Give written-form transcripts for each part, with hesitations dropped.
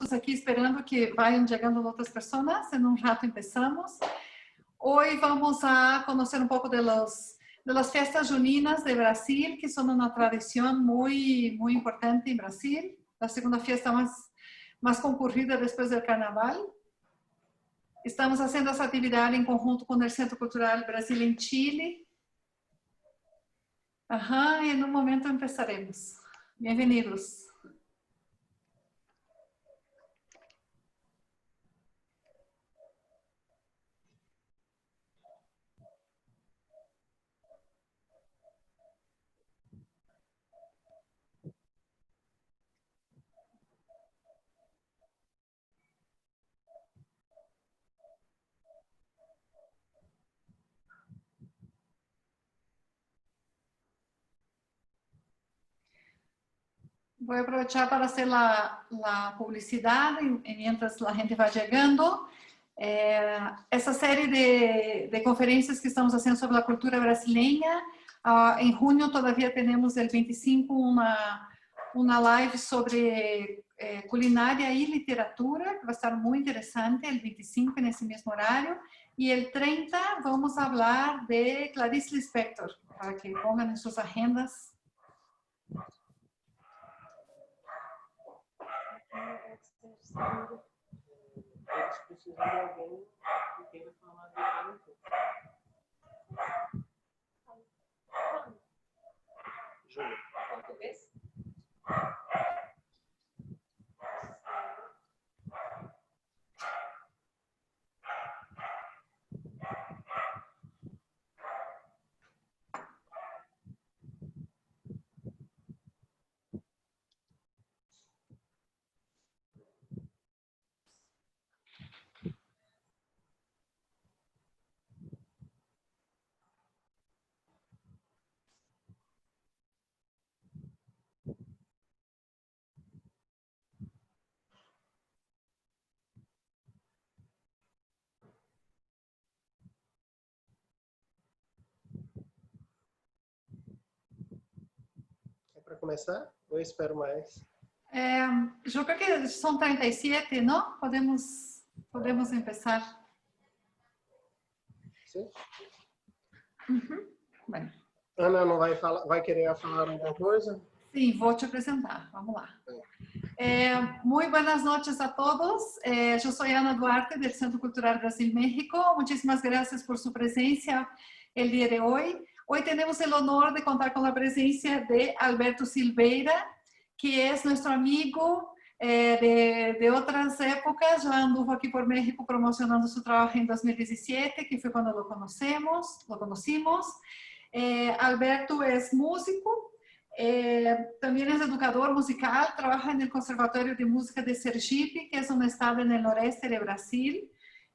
minutos aqui esperando que vayan chegando outras pessoas. Em um rato começamos. Hoje vamos a conhecer um pouco de las fiestas juninas de Brasil, que são uma tradição muito importante em Brasil. A segunda fiesta mais concorrida depois do Carnaval. Estamos fazendo essa atividade em conjunto com o Centro Cultural Brasil em Chile. E em um momento começaremos. Bem-vindos. Vou aproveitar para fazer a publicidade enquanto a gente vai chegando. Essa série de conferências que estamos fazendo sobre a cultura brasileira, em junho todavia temos el 25 uma live sobre culinária e literatura, que vai estar muito interessante, el 25 nesse mesmo horário, e el 30 vamos falar de Clarice Lispector, para que ponham em suas agendas. Eles precisam de alguém que queira falar de Júlio. Português? Para começar, ou eu espero mais? Eu creo que são 37, não? Podemos começar. Sim. Bueno. Ana não vai querer falar alguma coisa? Sim, vou te apresentar. Vamos lá. Muy buenas noches a todos. Yo soy Ana Duarte del Centro Cultural Brasil México. Muchísimas gracias por su presencia el día de hoy. Hoy tenemos el honor de contar con la presencia de Alberto Silveira, que es nuestro amigo de otras épocas. Ya anduvo aquí por México promocionando su trabajo en 2017, que fue cuando lo conocimos. Alberto es músico. También es educador musical, trabaja en el Conservatorio de Música de Sergipe, que es un estado en el noreste de Brasil,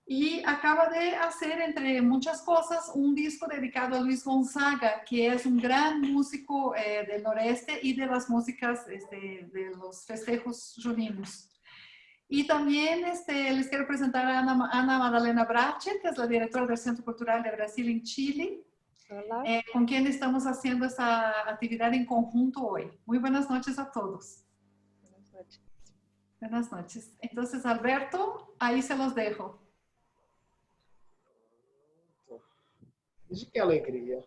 y acaba de hacer, entre muchas cosas, un disco dedicado a Luis Gonzaga, que es un gran músico del noreste y de las músicas de los festejos juninos. Y también les quiero presentar a Ana Madalena Brache, que es la directora del Centro Cultural de Brasil en Chile, con quien estamos haciendo esta actividad en conjunto hoy. Muy buenas noches a todos. Buenas noches. Buenas noches. Entonces, Alberto, ahí se los dejo. Que alegria.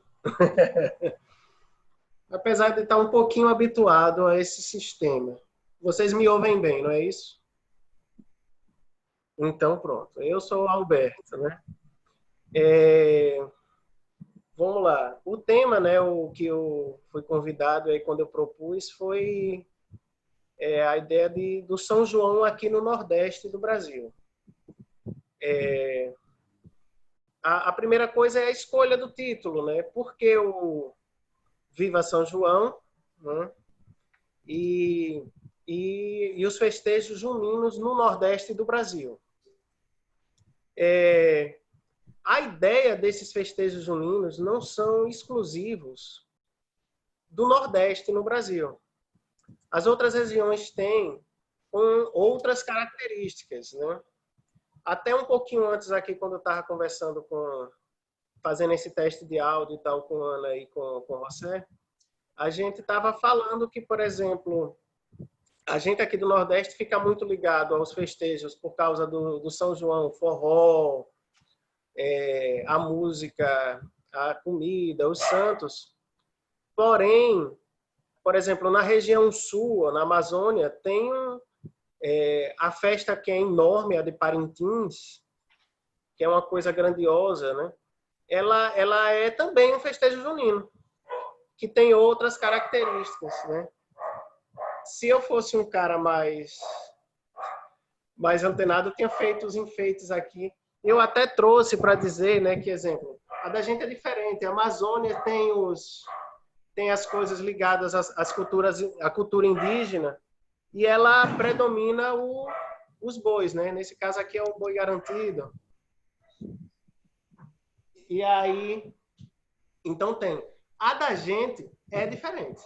Apesar de estar um pouquinho habituado a esse sistema. Vocês me ouvem bem, não é isso? Então, pronto. Eu sou o Alberto, né? Vamos lá. O tema, né, o que eu fui convidado aí quando eu propus foi a ideia do São João aqui no Nordeste do Brasil. A primeira coisa é a escolha do título, né? Porque o Viva São João, né? E os festejos juninos no Nordeste do Brasil. A ideia desses festejos juninos não são exclusivos do Nordeste no Brasil. As outras regiões têm outras características, né? Até um pouquinho antes aqui, quando eu estava conversando fazendo esse teste de áudio e tal com a Ana e com você, a gente estava falando que, por exemplo, A gente aqui do Nordeste fica muito ligado aos festejos por causa do São João, forró, a música, a comida, os santos. Porém, por exemplo, na região sul, na Amazônia, tem a festa que é enorme, a de Parintins, que é uma coisa grandiosa, né? Ela é também um festejo junino, que tem outras características, né? Se eu fosse um cara mais antenado, eu tinha feito os enfeites aqui. Eu até trouxe para dizer, né, que exemplo, a da gente é diferente. A Amazônia tem as coisas ligadas às culturas, à cultura indígena, e ela predomina os bois, né? Nesse caso aqui é o boi garantido. E aí, então tem. A da gente é diferente.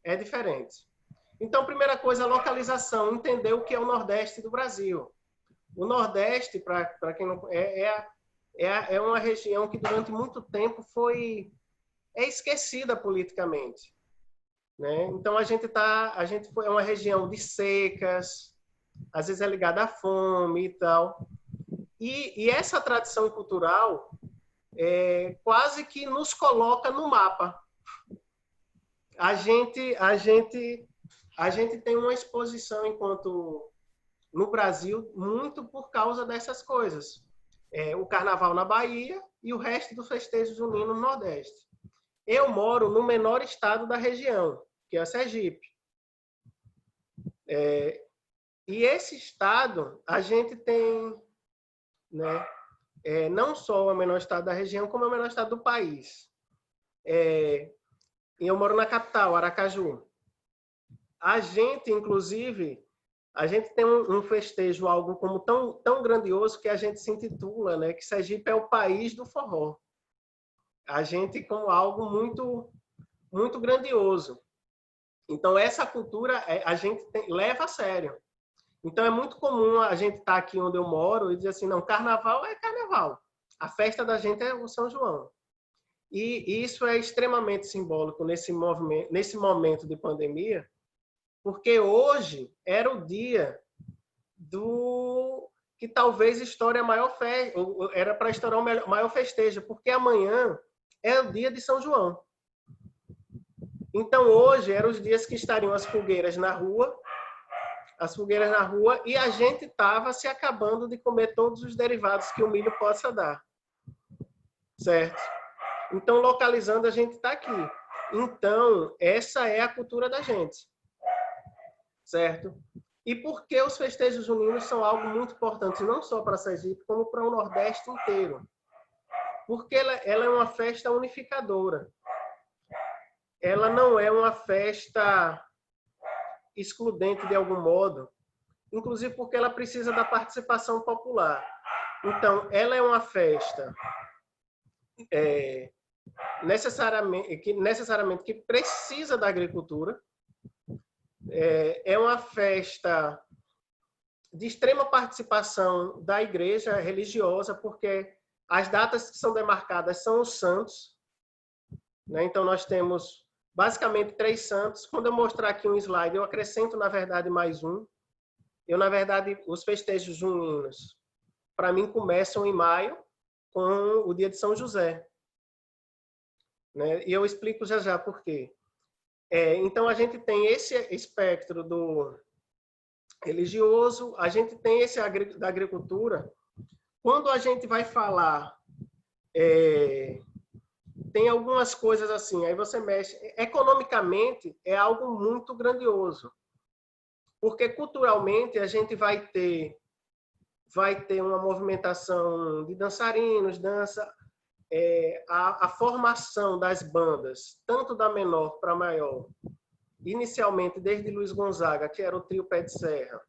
É diferente. Então, primeira coisa, a localização, entender o que é o Nordeste do Brasil. O Nordeste, para quem não é uma região que durante muito tempo é esquecida politicamente, né? Então a gente é uma região de secas, às vezes é ligada à fome e tal. E essa tradição cultural quase que nos coloca no mapa. A gente tem uma exposição no Brasil muito por causa dessas coisas. O Carnaval na Bahia e o resto do festejo junino no Nordeste. Eu moro no menor estado da região, que é a Sergipe. E esse estado, a gente tem, né, não só o menor estado da região, como o menor estado do país. E eu moro na capital, Aracaju. A gente, inclusive, tem um festejo, algo como tão grandioso que a gente se intitula, né, que Sergipe é o país do forró. A gente como algo muito, muito grandioso. Então, essa cultura a gente leva a sério. Então, é muito comum a gente estar aqui onde eu moro e dizer assim, não, carnaval é carnaval. A festa da gente é o São João. E isso é extremamente simbólico nesse momento de pandemia, porque hoje era o dia que talvez estoure a maior festa, era para estourar o maior festejo, porque amanhã é o dia de São João. Então hoje eram os dias que estariam as fogueiras na rua, e a gente estava se acabando de comer todos os derivados que o milho possa dar. Certo? Então, localizando, a gente está aqui. Então, essa é a cultura da gente. Certo? E por que os festejos juninos são algo muito importante, não só para Sergipe, como para o Nordeste inteiro? Porque ela é uma festa unificadora. Ela não é uma festa excludente de algum modo, inclusive porque ela precisa da participação popular. Então, ela é uma festa necessariamente que precisa da agricultura, é uma festa de extrema participação da igreja religiosa, porque as datas que são demarcadas são os santos, né? Então, nós temos basicamente 3 santos. Quando eu mostrar aqui um slide, eu acrescento, na verdade, mais um. Na verdade, os festejos juninos, para mim, começam em maio, com o dia de São José. Né? E eu explico já já por quê. Então, a gente tem esse espectro do religioso, a gente tem esse da agricultura. Quando a gente vai falar, tem algumas coisas assim, aí você mexe. Economicamente, é algo muito grandioso. Porque culturalmente a gente vai ter uma movimentação de dançarinos, a formação das bandas, tanto da menor para a maior, inicialmente desde Luiz Gonzaga, que era o trio Pé de Serra,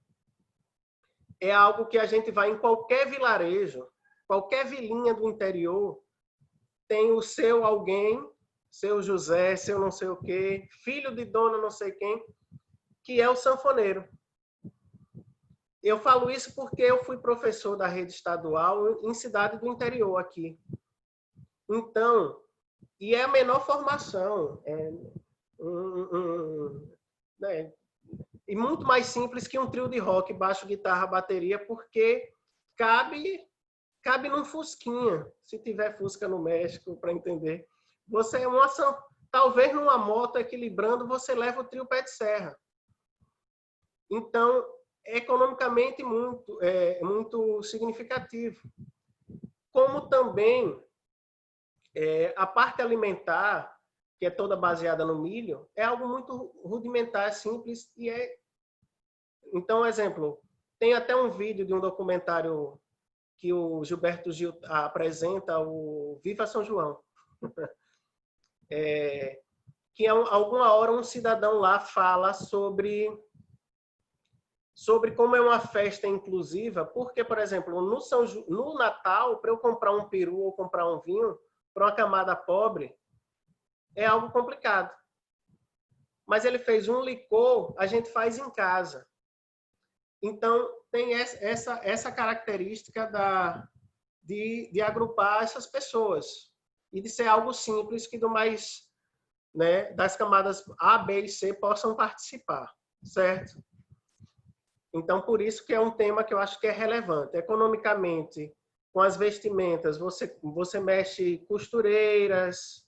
é algo que a gente vai em qualquer vilarejo, qualquer vilinha do interior, tem o seu alguém, seu José, seu não sei o quê, filho de dona não sei quem, que é o sanfoneiro. Eu falo isso porque eu fui professor da rede estadual em cidade do interior aqui. Então, e é a menor formação. Né? e muito mais simples que um trio de rock, baixo, guitarra, bateria, porque cabe num Fusquinha, se tiver Fusca no México, para entender. Você é uma ação, talvez numa moto equilibrando, você leva o trio pé de serra. Então, economicamente muito significativo. Como também a parte alimentar, que é toda baseada no milho, é algo muito rudimentar, simples e Então, exemplo, tem até um vídeo de um documentário que o Gilberto Gil apresenta, o Viva São João. Que alguma hora um cidadão lá fala sobre como é uma festa inclusiva, porque, por exemplo, no Natal, para eu comprar um peru ou comprar um vinho para uma camada pobre, é algo complicado. Mas ele fez um licor, a gente faz em casa. Então, tem essa característica de agrupar essas pessoas e de ser algo simples que das camadas A, B e C possam participar, certo? Então, por isso que é um tema que eu acho que é relevante. Economicamente, com as vestimentas, você mexe costureiras,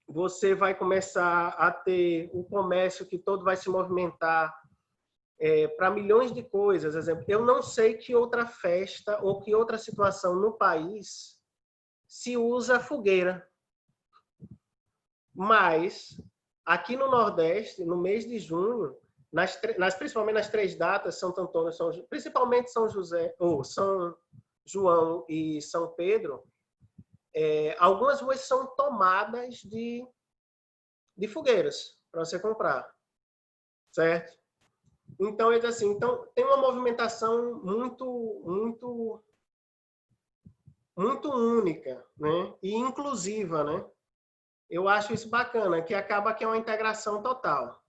você vai começar a ter o comércio que todo vai se movimentar para milhões de coisas. Exemplo, eu não sei que outra festa ou que outra situação no país se usa fogueira. Mas, aqui no Nordeste, no mês de junho, principalmente nas 3 datas, Santo Antônio, principalmente São João e São Pedro, algumas ruas são tomadas de fogueiras para você comprar, certo? Então, tem uma movimentação muito única, né? E inclusiva, né? Eu acho isso bacana, que acaba que é uma integração total.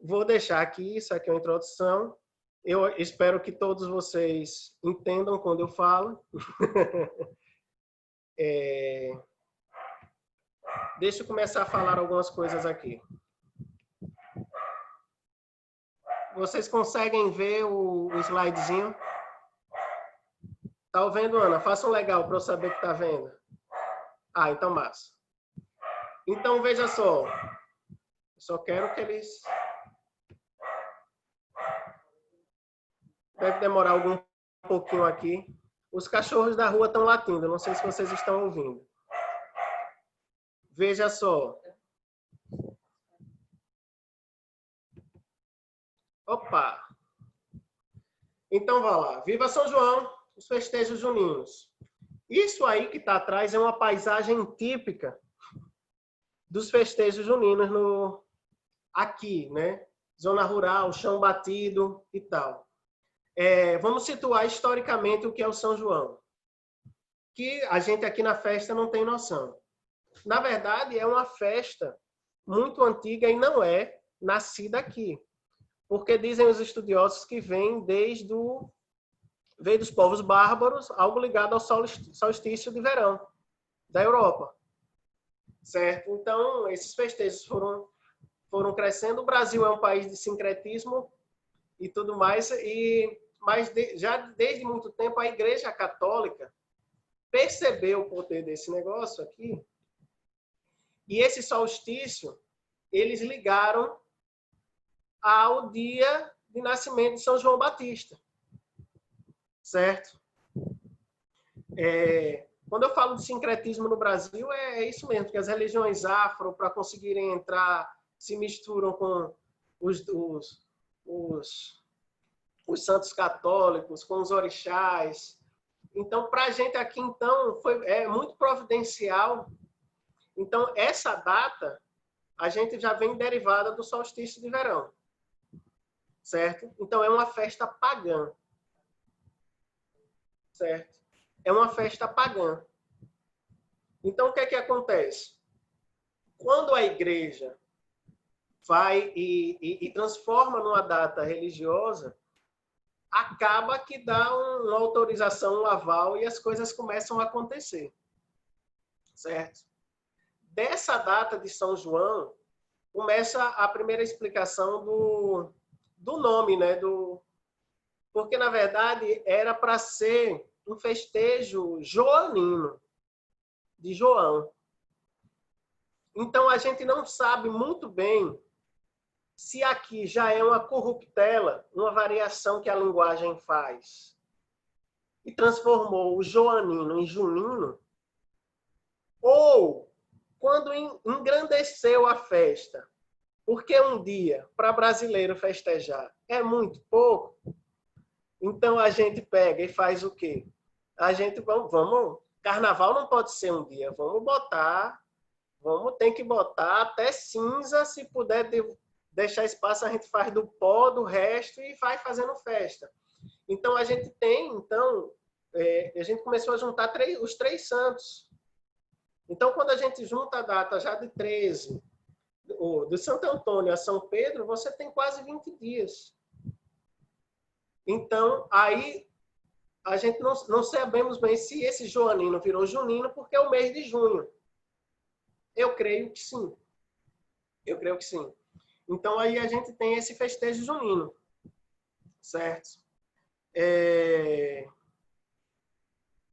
Vou deixar aqui, isso aqui é uma introdução. Eu espero que todos vocês entendam quando eu falo. Deixa eu começar a falar algumas coisas aqui. Vocês conseguem ver o slidezinho? Tá vendo, Ana? Faça um legal para eu saber que tá vendo. Ah, então massa. Então, veja só. Só quero que eles... Deve demorar um pouquinho aqui. Os cachorros da rua estão latindo. Não sei se vocês estão ouvindo. Veja só. Opa! Então, vá lá. Viva São João, os festejos juninos. Isso aí que está atrás é uma paisagem típica dos festejos juninos aqui, né? Zona rural, chão batido e tal. Vamos situar historicamente o que é o São João, que a gente aqui na festa não tem noção. Na verdade, é uma festa muito antiga e não é nascida aqui, porque dizem os estudiosos que vem veio dos povos bárbaros, algo ligado ao solstício de verão da Europa, certo? Então, esses festejos foram crescendo. O Brasil é um país de sincretismo e tudo mais, mas já desde muito tempo a Igreja Católica percebeu o poder desse negócio aqui, e esse solstício eles ligaram ao dia de nascimento de São João Batista, certo? Quando eu falo de sincretismo no Brasil, é isso mesmo, que as religiões afro, para conseguirem entrar, se misturam com os santos católicos, com os orixás. Então, para a gente aqui, então, é muito providencial. Então, essa data, a gente já vem derivada do solstício de verão, certo? Então, é uma festa pagã, certo? É uma festa pagã. Então, o que é que acontece? Quando a igreja vai e transforma numa data religiosa, acaba que dá uma autorização, um aval, e as coisas começam a acontecer, certo? Dessa data de São João, começa a primeira explicação do nome, né? Porque, na verdade, era para ser um festejo joanino, de João. Então, a gente não sabe muito bem se aqui já é uma corruptela, uma variação que a linguagem faz, e transformou o joanino em junino, ou quando engrandeceu a festa, porque um dia, para brasileiro festejar, é muito pouco, então a gente pega e faz o quê? A gente, carnaval não pode ser um dia, tem que botar até cinza, se puder deixar espaço, a gente faz do pó, do resto, e vai fazendo festa. Então, a gente a gente começou a juntar os 3 santos. Então, quando a gente junta a data já de 13, do Santo Antônio a São Pedro, você tem quase 20 dias. Então, aí, a gente não sabemos bem se esse joanino virou junino, porque é o mês de junho. Eu creio que sim. Então, aí a gente tem esse festejo junino, certo?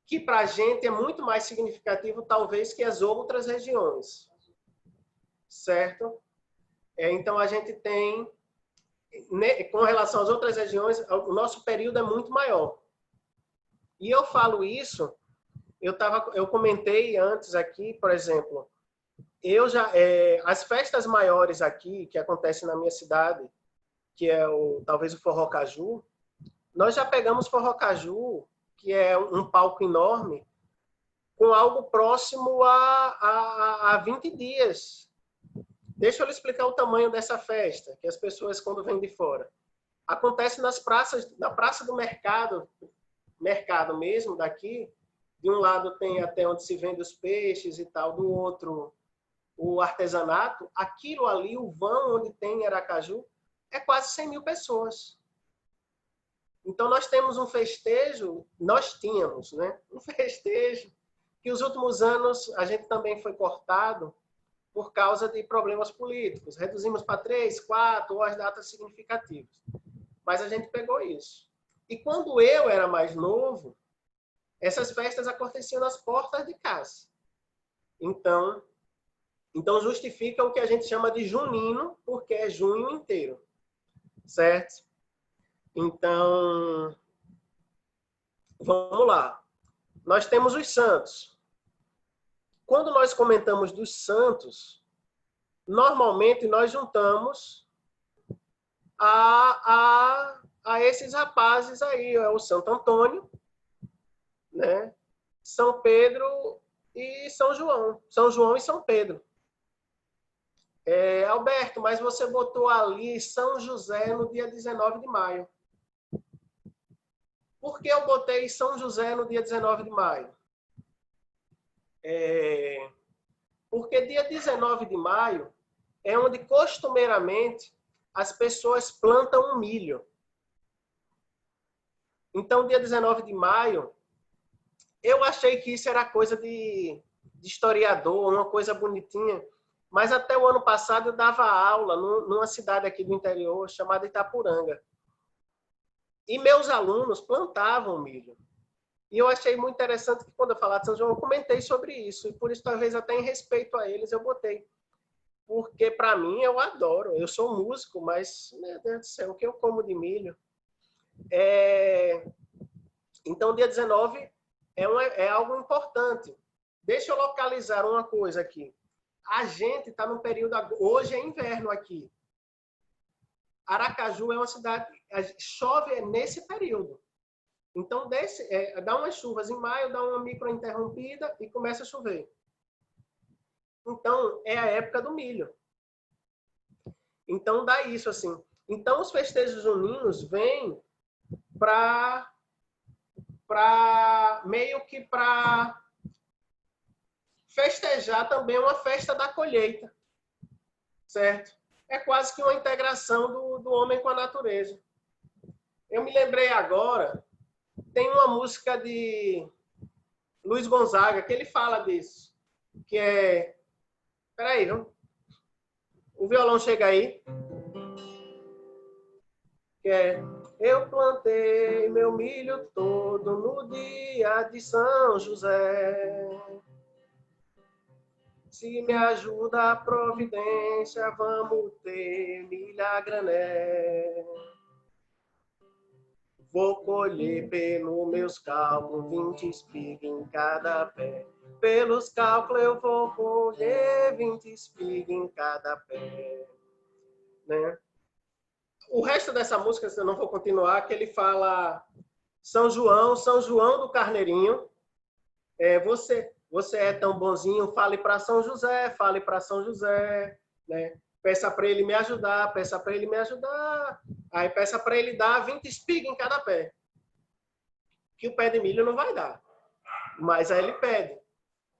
Que para a gente é muito mais significativo, talvez, que as outras regiões, certo? Então, a gente tem, com relação às outras regiões, o nosso período é muito maior. E eu falo isso, eu comentei antes aqui, por exemplo, as festas maiores aqui, que acontecem na minha cidade, que é talvez o Forró Caju, nós já pegamos Forró Caju, que é um palco enorme, com algo próximo a 20 dias. Deixa eu lhe explicar o tamanho dessa festa, que as pessoas, quando vêm de fora. Acontece na Praça do Mercado mesmo, daqui. De um lado tem até onde se vende os peixes e tal, do outro o artesanato. Aquilo ali, o vão onde tem Aracaju, é quase 100 mil pessoas. Então, nós tínhamos, né? Um festejo que os últimos anos a gente também foi cortado por causa de problemas políticos. Reduzimos para 3, 4 ou as datas significativas. Mas a gente pegou isso. E quando eu era mais novo, essas festas aconteciam nas portas de casa. Então justifica o que a gente chama de junino, porque é junho inteiro. Certo? Então, vamos lá. Nós temos os santos. Quando nós comentamos dos santos, normalmente nós juntamos a esses rapazes aí, é o Santo Antônio, né? São Pedro e São João. São João e São Pedro. Alberto, mas você botou ali São José no dia 19 de maio. Por que eu botei São José no dia 19 de maio? Porque dia 19 de maio é onde costumeiramente as pessoas plantam um milho. Então, dia 19 de maio, eu achei que isso era coisa de historiador, uma coisa bonitinha. Mas até o ano passado eu dava aula numa cidade aqui do interior chamada Itapuranga. E meus alunos plantavam milho. E eu achei muito interessante que quando eu falar de São João, eu comentei sobre isso. E por isso, talvez até em respeito a eles, eu botei. Porque, para mim, eu adoro. Eu sou músico, mas, meu Deus do céu, o que eu como de milho? Então, dia 19 é algo importante. Deixa eu localizar uma coisa aqui. A gente está num período... Hoje é inverno aqui. Aracaju é uma cidade... Chove nesse período. Então, dá umas chuvas em maio, dá uma micro-interrompida e começa a chover. Então, é a época do milho. Então, dá isso, assim. Então, os festejos juninos vêm meio que para festejar também uma festa da colheita. Certo? É quase que uma integração do homem com a natureza. Eu me lembrei agora, tem uma música de Luiz Gonzaga que ele fala disso, que é... Peraí, vamos... O violão chega aí. Que é: eu plantei meu milho todo no dia de São José. Se me ajuda a providência, vamos ter milho a granel. Vou colher pelos meus cálculos 20 espigas em cada pé. Pelos cálculos eu vou colher 20 espigas em cada pé. Né? O resto dessa música, eu não vou continuar, que ele fala São João do Carneirinho. Você é tão bonzinho, fale para São José, fale para São José, né? Peça para ele me ajudar, peça para ele me ajudar. Aí peça para ele dar 20 espigas em cada pé. Que o pé de milho não vai dar. Mas aí ele pede.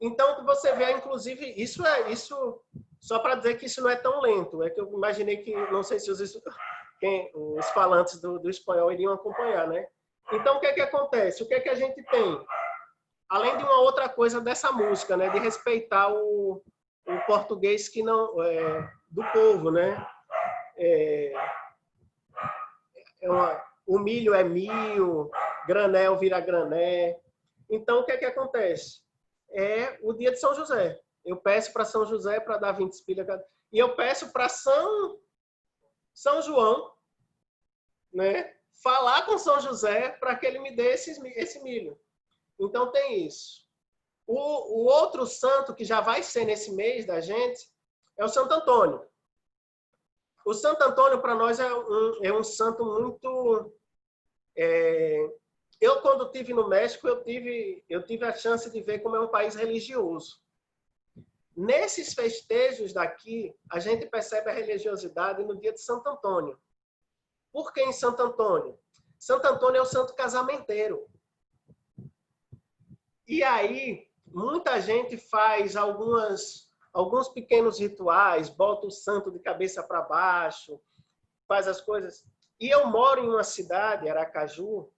Então, que você vê, inclusive, isso só para dizer que isso não é tão lento. É que eu imaginei que, não sei se os falantes do espanhol iriam acompanhar, né? Então, o que é que acontece? O que é que a gente tem? Além de uma outra coisa dessa música, né? De respeitar o português que não do povo, né? O milho é milho, granel vira grané. Então, o que é que acontece? É o dia de São José. Eu peço para São José para dar 20 espigas. E eu peço para São João, né? Falar com São José para que ele me dê esse milho. Então, tem isso. O outro santo que já vai ser nesse mês da gente é o Santo Antônio. O Santo Antônio, para nós, é um santo muito... Eu, quando estive no México, eu tive a chance de ver como é um país religioso. Nesses festejos daqui, a gente percebe a religiosidade no dia de Santo Antônio. Por que em Santo Antônio? Santo Antônio é o santo casamenteiro. E aí, muita gente faz alguns pequenos rituais, bota o santo de cabeça para baixo, faz as coisas. E eu moro em uma cidade, Aracaju,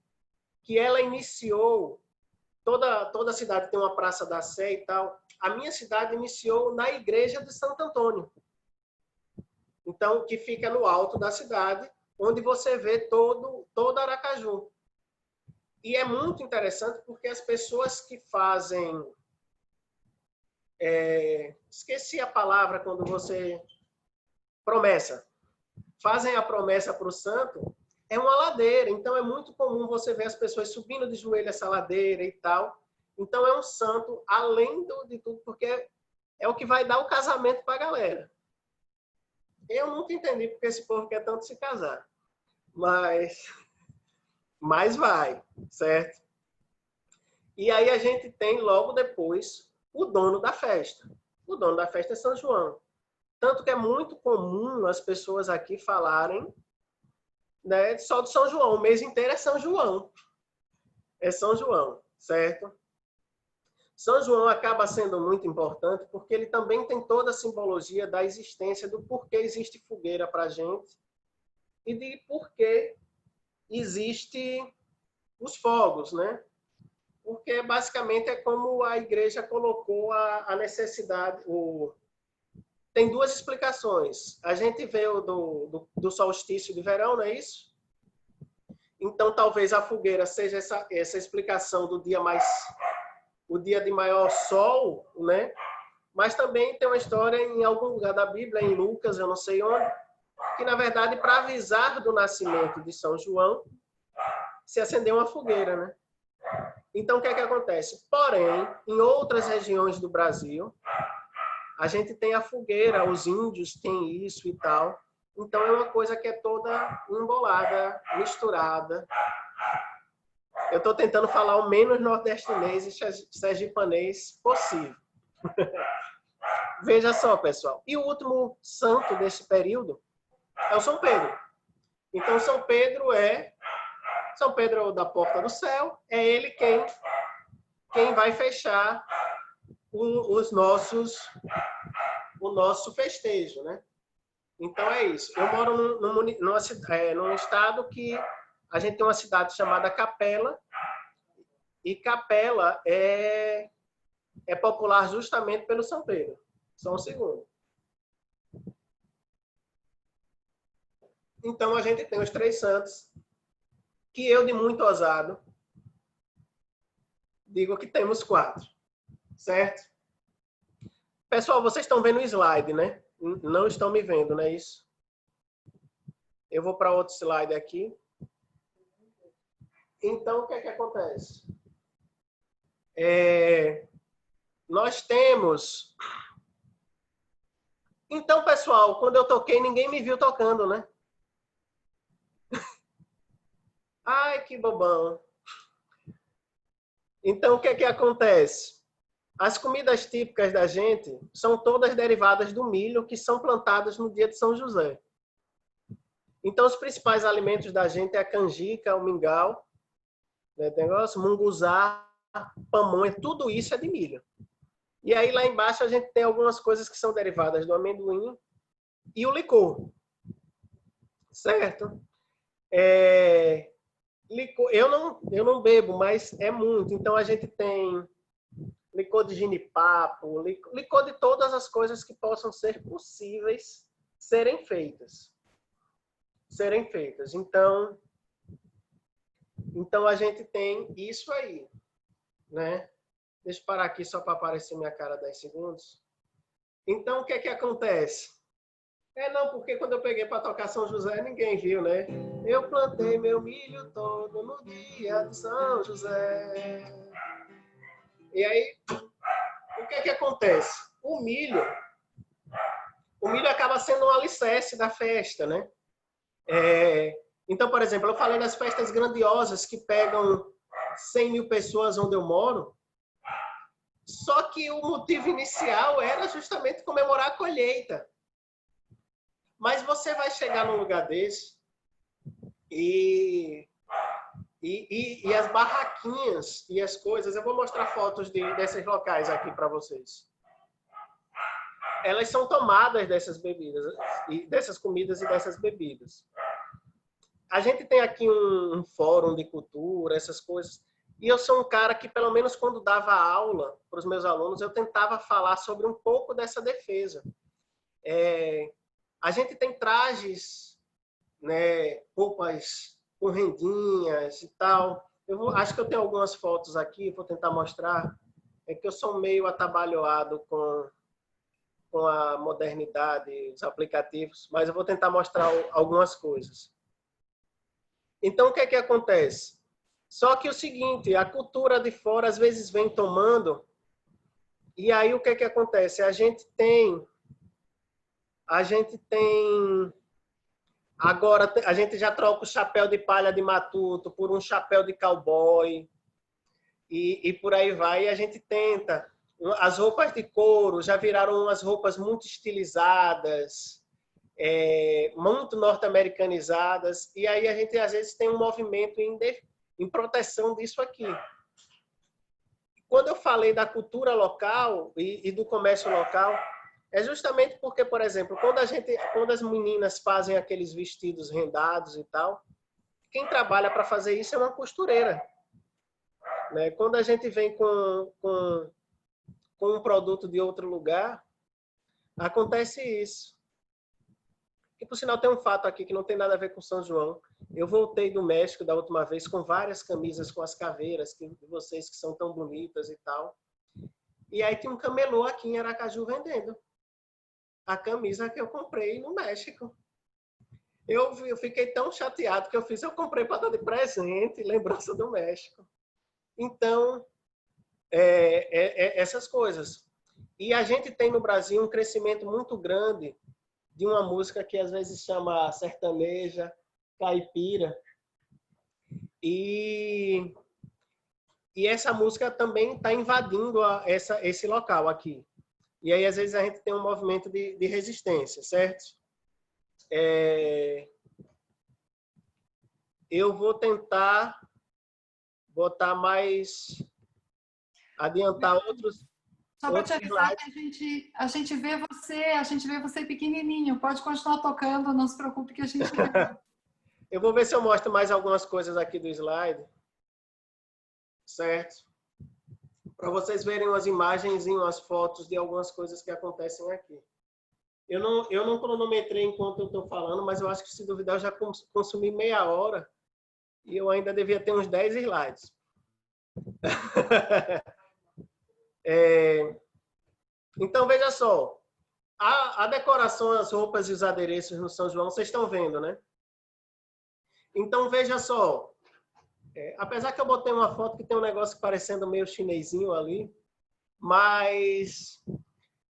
que ela iniciou, toda cidade tem uma Praça da Sé e tal. A minha cidade iniciou na igreja de Santo Antônio. Então, que fica no alto da cidade, onde você vê todo Aracaju. E é muito interessante porque as pessoas que fazem... esqueci a palavra quando você... Promessa. Fazem a promessa para o santo, é uma ladeira. Então, é muito comum você ver as pessoas subindo de joelho essa ladeira e tal. Então, é um santo, além de tudo, porque é o que vai dar o casamento para a galera. Eu nunca entendi porque esse povo quer tanto se casar. Mas vai, certo? E aí a gente tem, logo depois, o dono da festa. O dono da festa é São João. Tanto que é muito comum as pessoas aqui falarem, né, só do São João. O mês inteiro é São João. É São João, certo? São João acaba sendo muito importante porque ele também tem toda a simbologia da existência do porquê existe fogueira para a gente e de porquê existe os fogos, né? Porque basicamente é como a igreja colocou a necessidade. Tem duas explicações. A gente veio do solstício de verão, não é isso? Então talvez a fogueira seja essa explicação do dia o dia de maior sol, né? Mas também tem uma história em algum lugar da Bíblia, em Lucas, eu não sei onde, que na verdade para avisar do nascimento de São João se acendeu uma fogueira, né? Então, o que é que acontece? Porém, em outras regiões do Brasil, a gente tem a fogueira, os índios têm isso e tal. Então, é uma coisa que é toda embolada, misturada. Eu estou tentando falar o menos nordestinês e sergipanês possível. Veja só, pessoal. E o último santo desse período é o São Pedro. Então, São Pedro da Porta do Céu, é ele quem vai fechar o nosso festejo, né? Então é isso. Eu moro num estado que a gente tem uma cidade chamada Capela, e Capela é popular justamente pelo São Pedro. Só um segundo. Então, a gente tem os 3 santos, que eu, de muito ousado, digo que temos 4, certo? Pessoal, vocês estão vendo o slide, né? Não estão me vendo, não é isso? Eu vou para outro slide aqui. Então, o que é que acontece? Nós temos... Então, pessoal, quando eu toquei, ninguém me viu tocando, né? Ai, que bobão. Então, o que é que acontece? As comidas típicas da gente são todas derivadas do milho, que são plantadas no dia de São José. Então, os principais alimentos da gente é a canjica, o mingau, né, negócio, munguzá, pamonha, tudo isso é de milho. E aí, lá embaixo, a gente tem algumas coisas que são derivadas do amendoim e o licor. Certo? Licor, eu não bebo, mas é muito. Então, a gente tem licor de genipapo, licor de todas as coisas que possam ser possíveis serem feitas. Então a gente tem isso aí, né? Deixa eu parar aqui só para aparecer minha cara 10 segundos. Então, o que é que acontece? Não, porque quando eu peguei para tocar São José, ninguém viu, né? Eu plantei meu milho todo no dia de São José. E aí, o que é que acontece? O milho acaba sendo um alicerce da festa, né? Então, por exemplo, eu falei das festas grandiosas que pegam 100 mil pessoas onde eu moro, só que o motivo inicial era justamente comemorar a colheita. Mas você vai chegar num lugar desse e as barraquinhas e as coisas, eu vou mostrar fotos desses locais aqui para vocês. Elas são tomadas dessas bebidas, dessas comidas e dessas bebidas. A gente tem aqui um fórum de cultura, essas coisas. E eu sou um cara que, pelo menos quando dava aula para os meus alunos, eu tentava falar sobre um pouco dessa defesa. A gente tem trajes, né, roupas com rendinhas e tal. Acho que eu tenho algumas fotos aqui, vou tentar mostrar. É que eu sou meio atabalhoado com a modernidade, os aplicativos, mas eu vou tentar mostrar algumas coisas. Então, o que é que acontece? Só que o seguinte, a cultura de fora às vezes vem tomando, e aí o que é que acontece? A gente tem agora a gente já troca o chapéu de palha de matuto por um chapéu de cowboy, e por aí vai, e a gente tenta. As roupas de couro já viraram umas roupas muito estilizadas, muito norte-americanizadas, e aí a gente às vezes tem um movimento em proteção disso aqui. Quando eu falei da cultura local e do comércio local, é justamente porque, por exemplo, quando as meninas fazem aqueles vestidos rendados e tal, quem trabalha para fazer isso é uma costureira, né? Quando a gente vem com um produto de outro lugar, acontece isso. E, por sinal, tem um fato aqui que não tem nada a ver com São João. Eu voltei do México da última vez com várias camisas com as caveiras de vocês que são tão bonitas e tal. E aí tinha um camelô aqui em Aracaju vendendo a camisa que eu comprei no México. Eu fiquei tão chateado que eu comprei para dar de presente, lembrança do México. Então, essas coisas. E a gente tem no Brasil um crescimento muito grande de uma música que às vezes chama sertaneja, caipira. E essa música também está invadindo esse local aqui. E aí, às vezes, a gente tem um movimento de resistência, certo? Eu vou tentar botar mais... adiantar outros... Só para te avisar que a gente vê você pequenininho. Pode continuar tocando, não se preocupe que a gente vê. Eu vou ver se eu mostro mais algumas coisas aqui do slide. Certo? Para vocês verem umas imagens e umas fotos de algumas coisas que acontecem aqui. Eu não cronometrei enquanto eu estou falando, mas eu acho que, se duvidar, eu já consumi meia hora e eu ainda devia ter uns 10 slides. Então, veja só. A decoração, as roupas e os adereços no São João, vocês estão vendo, né? Então, veja só. Apesar que eu botei uma foto que tem um negócio parecendo meio chinesinho ali, mas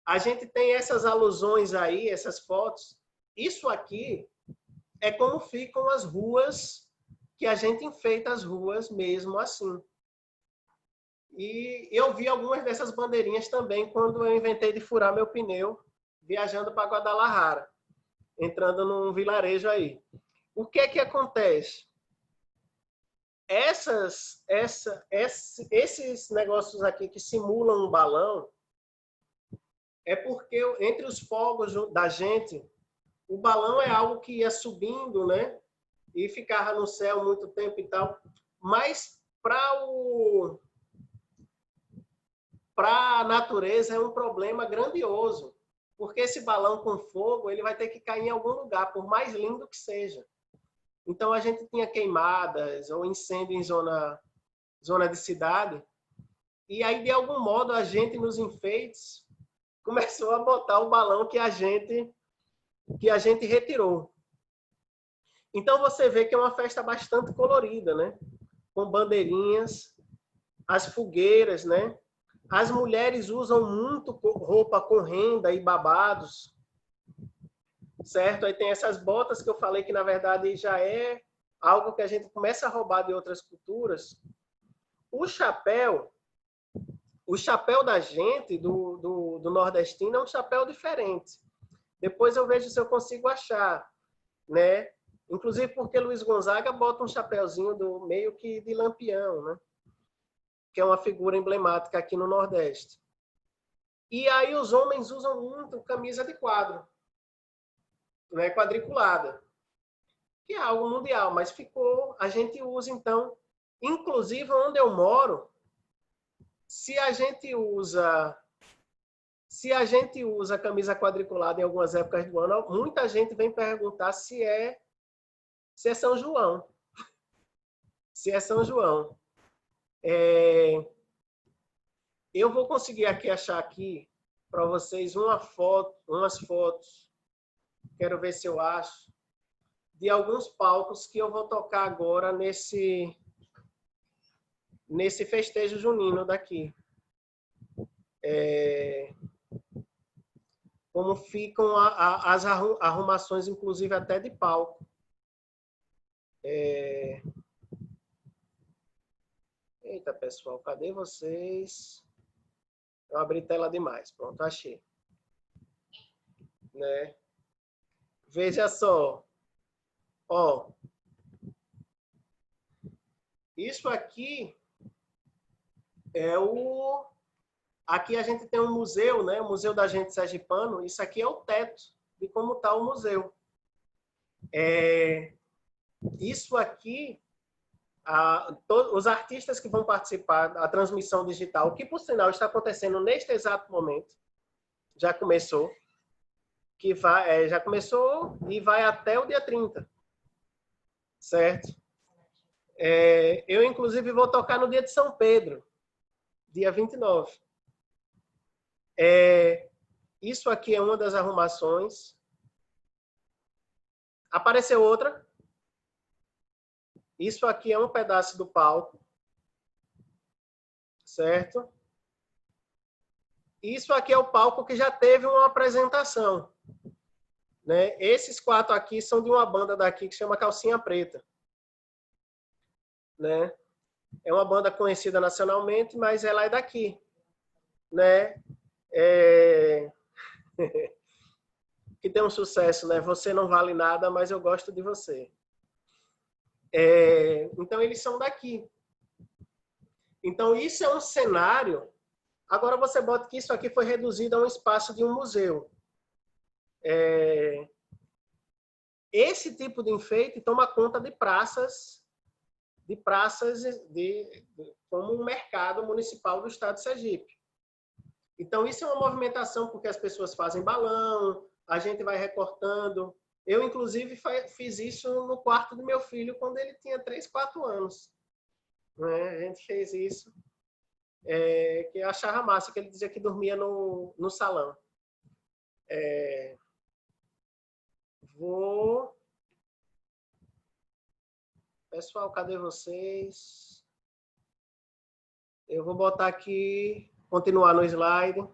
a gente tem essas alusões aí, essas fotos. Isso aqui é como ficam as ruas, que a gente enfeita as ruas mesmo assim. E eu vi algumas dessas bandeirinhas também quando eu inventei de furar meu pneu, viajando para Guadalajara, entrando num vilarejo aí. O que é que acontece? Esses negócios aqui que simulam um balão, é porque entre os fogos da gente, o balão é algo que ia subindo, né? E ficava no céu muito tempo e tal. Mas para a natureza é um problema grandioso, porque esse balão com fogo ele vai ter que cair em algum lugar, por mais lindo que seja. Então a gente tinha queimadas ou incêndio em zona de cidade, e aí de algum modo a gente nos enfeites começou a botar o balão que a gente retirou. Então você vê que é uma festa bastante colorida, né? Com bandeirinhas, as fogueiras, né? As mulheres usam muito roupa com renda e babados, certo? Aí tem essas botas que eu falei que, na verdade, já é algo que a gente começa a roubar de outras culturas. O chapéu da gente, do nordestino, é um chapéu diferente. Depois eu vejo se eu consigo achar, né? Inclusive porque Luiz Gonzaga bota um chapéuzinho do meio que de Lampião, né? Que é uma figura emblemática aqui no Nordeste. E aí os homens usam muito camisa de quadro, né? Quadriculada, que é algo mundial, mas a gente usa então, inclusive onde eu moro, se a gente usa camisa quadriculada em algumas épocas do ano, muita gente vem perguntar se é São João. Se é São João. Eu vou conseguir achar aqui para vocês umas fotos. Quero ver se eu acho de alguns palcos que eu vou tocar agora nesse festejo junino daqui. Como ficam as arrumações, inclusive até de palco. Eita, pessoal, cadê vocês? Eu abri tela demais. Pronto, achei. Né? Veja só. Ó. Isso aqui é o... Aqui a gente tem um museu, né? O Museu da Gente Sergipano. Isso aqui é o teto de como está o museu. Isso aqui, os artistas que vão participar da transmissão digital, que por sinal está acontecendo neste exato momento, já começou, já começou e vai até o dia 30, certo? Eu, inclusive, vou tocar no dia de São Pedro, dia 29. Isso aqui é uma das arrumações. Apareceu outra. Isso aqui é um pedaço do palco, certo? Isso aqui é o palco que já teve uma apresentação, né? Esses 4 aqui são de uma banda daqui que chama Calcinha Preta, né? É uma banda conhecida nacionalmente, mas ela é daqui, né? Que tem um sucesso, né? Você não vale nada, mas eu gosto de você. Então, eles são daqui. Então, isso é um cenário. Agora, você bota que isso aqui foi reduzido a um espaço de um museu. Esse tipo de enfeite toma conta de praças como um mercado municipal do estado de Sergipe. Então, isso é uma movimentação porque as pessoas fazem balão, a gente vai recortando. Eu, inclusive, fiz isso no quarto do meu filho quando ele tinha 3, 4 anos. Né? A gente fez isso, que eu achava massa, que ele dizia que dormia no salão. Pessoal, cadê vocês? Eu vou botar aqui, continuar no slide.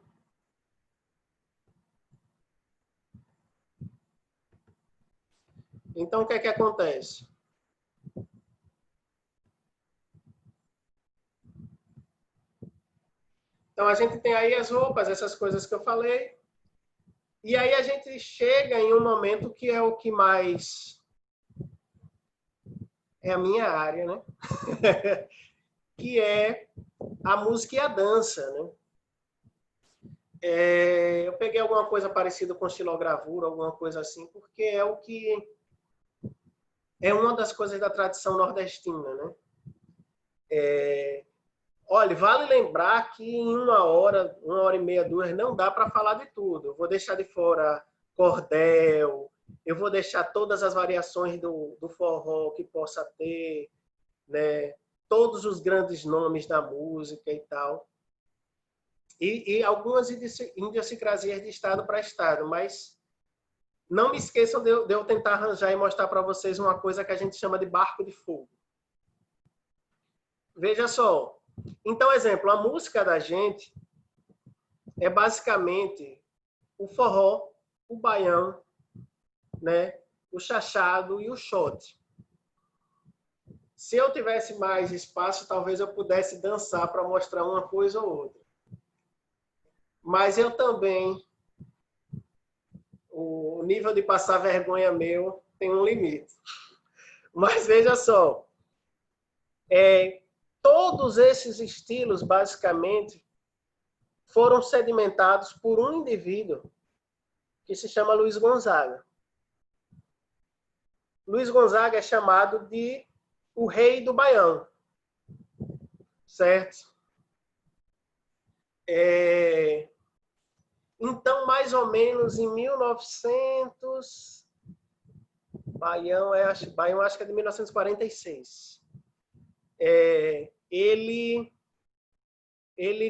Então, o que é que acontece? Então, a gente tem aí as roupas, essas coisas que eu falei. E aí a gente chega em um momento que é o que mais é a minha área, né? Que é a música e a dança, né? Eu peguei alguma coisa parecida com estilogravura, alguma coisa assim, porque é o que é uma das coisas da tradição nordestina, né? Olha, vale lembrar que em 1 hora e meia, 2, não dá para falar de tudo. Eu vou deixar de fora cordel, eu vou deixar todas as variações do forró que possa ter, né? Todos os grandes nomes da música e tal. E algumas idiosincrasias de estado para estado, mas não me esqueçam de eu tentar arranjar e mostrar para vocês uma coisa que a gente chama de barco de fogo. Veja só. Então, exemplo, a música da gente é basicamente o forró, o baião, né? O chachado e o xote. Se eu tivesse mais espaço, talvez eu pudesse dançar para mostrar uma coisa ou outra. Mas eu também, o nível de passar vergonha meu tem um limite. Mas veja só, todos esses estilos, basicamente, foram sedimentados por um indivíduo que se chama Luiz Gonzaga. Luiz Gonzaga é chamado de o rei do baião, certo? Então, mais ou menos em 1900, Baião acho que é de 1946. Ele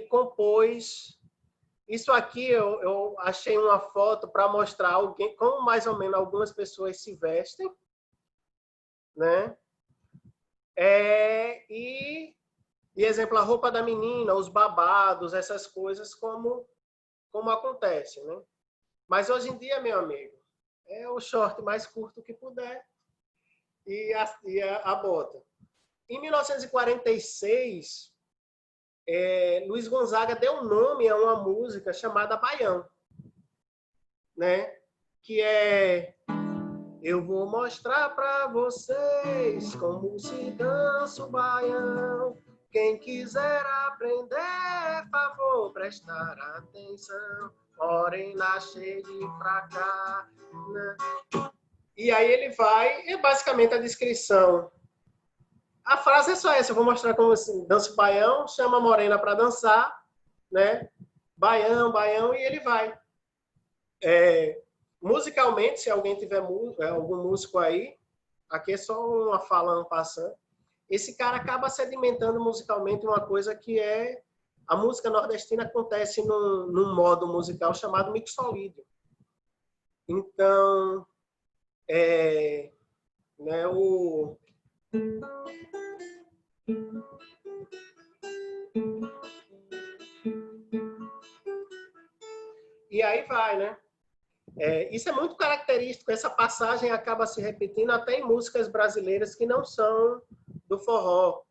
compôs. Isso aqui eu achei uma foto para mostrar alguém, como mais ou menos algumas pessoas se vestem, né? E exemplo, a roupa da menina, os babados, essas coisas, como acontece, né? Mas hoje em dia, meu amigo, é o short mais curto que puder e a bota. Em 1946, Luiz Gonzaga deu nome a uma música chamada Baião, né? Que é: eu vou mostrar para vocês como se dança o baião. Quem quiser aprender, favor prestar atenção. Morena, chegue pra cá. Né? E aí ele vai, é basicamente a descrição. A frase é só essa: eu vou mostrar como assim, dança o baião, chama a morena para dançar, né? Baião, baião, e ele vai. Musicalmente, se alguém tiver algum músico aí, aqui é só uma fala passando, esse cara acaba sedimentando musicalmente uma coisa que é a música nordestina acontece num modo musical chamado mixolídio. Então, né, e aí vai, né? Isso é muito característico, essa passagem acaba se repetindo até em músicas brasileiras que não são do forró.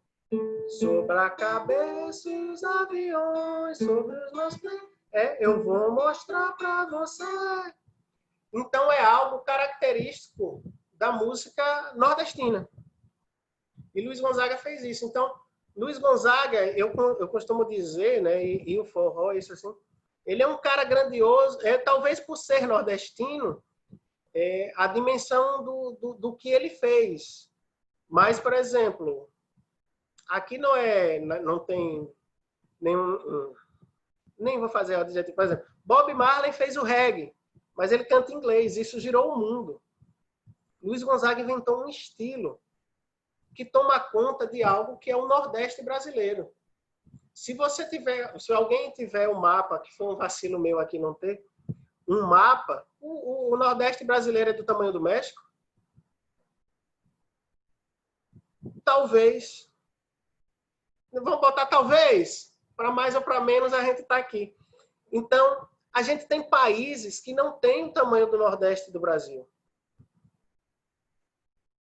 Sobre a cabeça os aviões, sobre os meus pés, eu vou mostrar para você. Então é algo característico da música nordestina. E Luiz Gonzaga fez isso. Então, Luiz Gonzaga, eu costumo dizer, né, e o forró, isso assim, ele é um cara grandioso, talvez por ser nordestino, a dimensão do que ele fez. Mas, por exemplo, aqui não tem nenhum... Nem vou fazer o adjetivo. Por exemplo, Bob Marley fez o reggae. mas ele canta em inglês. Isso girou o mundo. Luiz Gonzaga inventou um estilo que toma conta de algo que é o Nordeste brasileiro. Se alguém tiver um mapa, que foi um vacilo meu aqui não ter, um mapa, o Nordeste brasileiro é do tamanho do México? Talvez. Vamos botar talvez. Para mais ou para menos, a gente está aqui. Então, a gente tem países que não têm o tamanho do Nordeste do Brasil.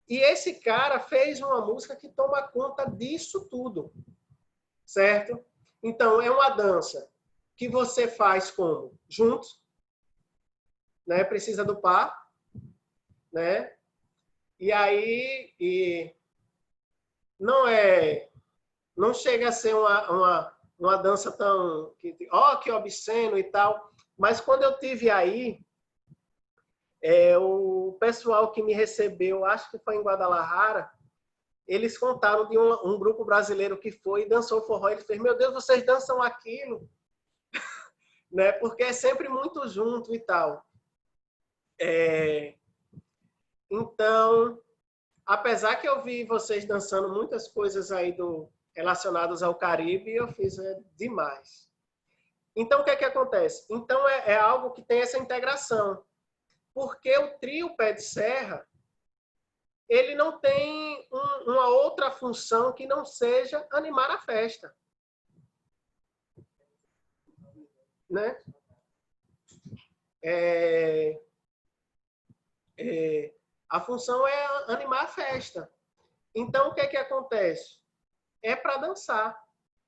E esse cara fez uma música que toma conta disso tudo. Certo? Então, é uma dança que você faz como? Juntos. Né? Precisa do par. Né? E aí, não chega a ser uma dança tão... que obsceno e tal. Mas quando eu tive aí, o pessoal que me recebeu, acho que foi em Guadalajara, eles contaram de um grupo brasileiro que foi e dançou forró. Ele fez, meu Deus, vocês dançam aquilo? Né? Porque é sempre muito junto e tal. Então, apesar que eu vi vocês dançando muitas coisas aí relacionadas ao Caribe, eu fiz demais. Então, o que é que acontece? Então, é algo que tem essa integração. Porque o trio Pé de Serra, ele não tem uma outra função que não seja animar a festa. Né? A função é animar a festa. Então, o que é que acontece? É para dançar.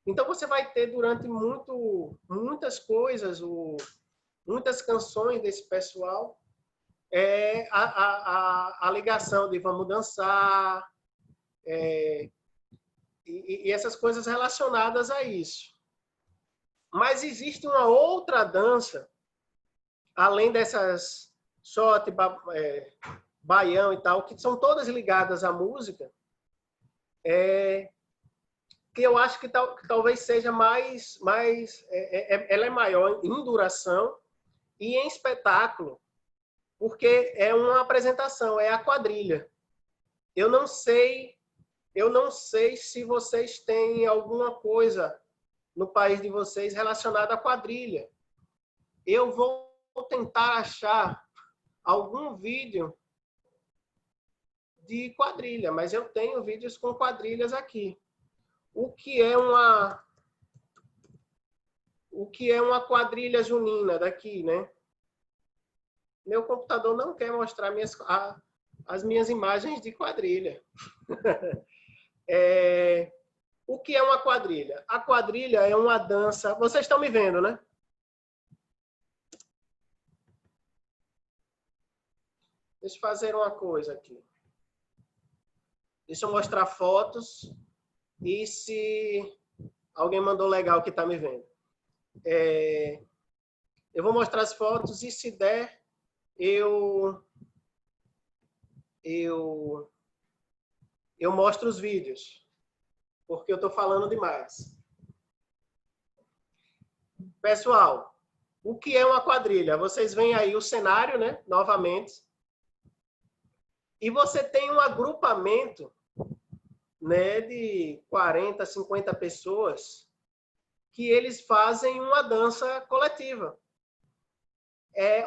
Então, você vai ter durante muitas coisas, muitas canções desse pessoal, a ligação de vamos dançar, e essas coisas relacionadas a isso. Mas existe uma outra dança, além dessas shot, baião e tal, que são todas ligadas à música, que eu acho que talvez seja ela é maior em duração e em espetáculo, porque é uma apresentação, é a quadrilha. Eu não sei se vocês têm alguma coisa no país de vocês relacionada à quadrilha. Eu vou tentar achar algum vídeo de quadrilha, mas eu tenho vídeos com quadrilhas aqui. O que é uma quadrilha junina daqui, né? Meu computador não quer mostrar as minhas imagens de quadrilha. O que é uma quadrilha? A quadrilha é uma dança... Vocês estão me vendo, né? Deixa eu fazer uma coisa aqui. Deixa eu mostrar fotos. E se alguém mandou legal que está me vendo. Eu vou mostrar as fotos e se der, eu mostro os vídeos. Porque eu estou falando demais. Pessoal, o que é uma quadrilha? Vocês veem aí o cenário, né? Novamente. E você tem um agrupamento, né, de 40, 50 pessoas que eles fazem uma dança coletiva.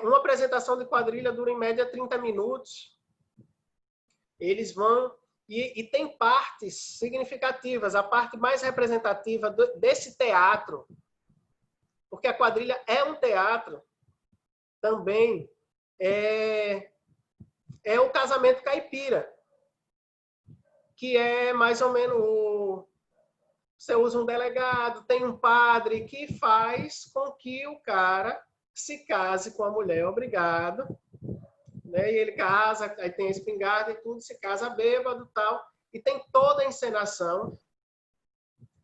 Uma apresentação de quadrilha dura em média 30 minutos. Eles vão... E tem partes significativas. A parte mais representativa desse teatro, porque a quadrilha é um teatro, também é o casamento caipira, que é mais ou menos... Você usa um delegado, tem um padre que faz com que o cara se case com a mulher obrigado, né? E ele casa, aí tem a espingarda e tudo, se casa bêbado e tal, e tem toda a encenação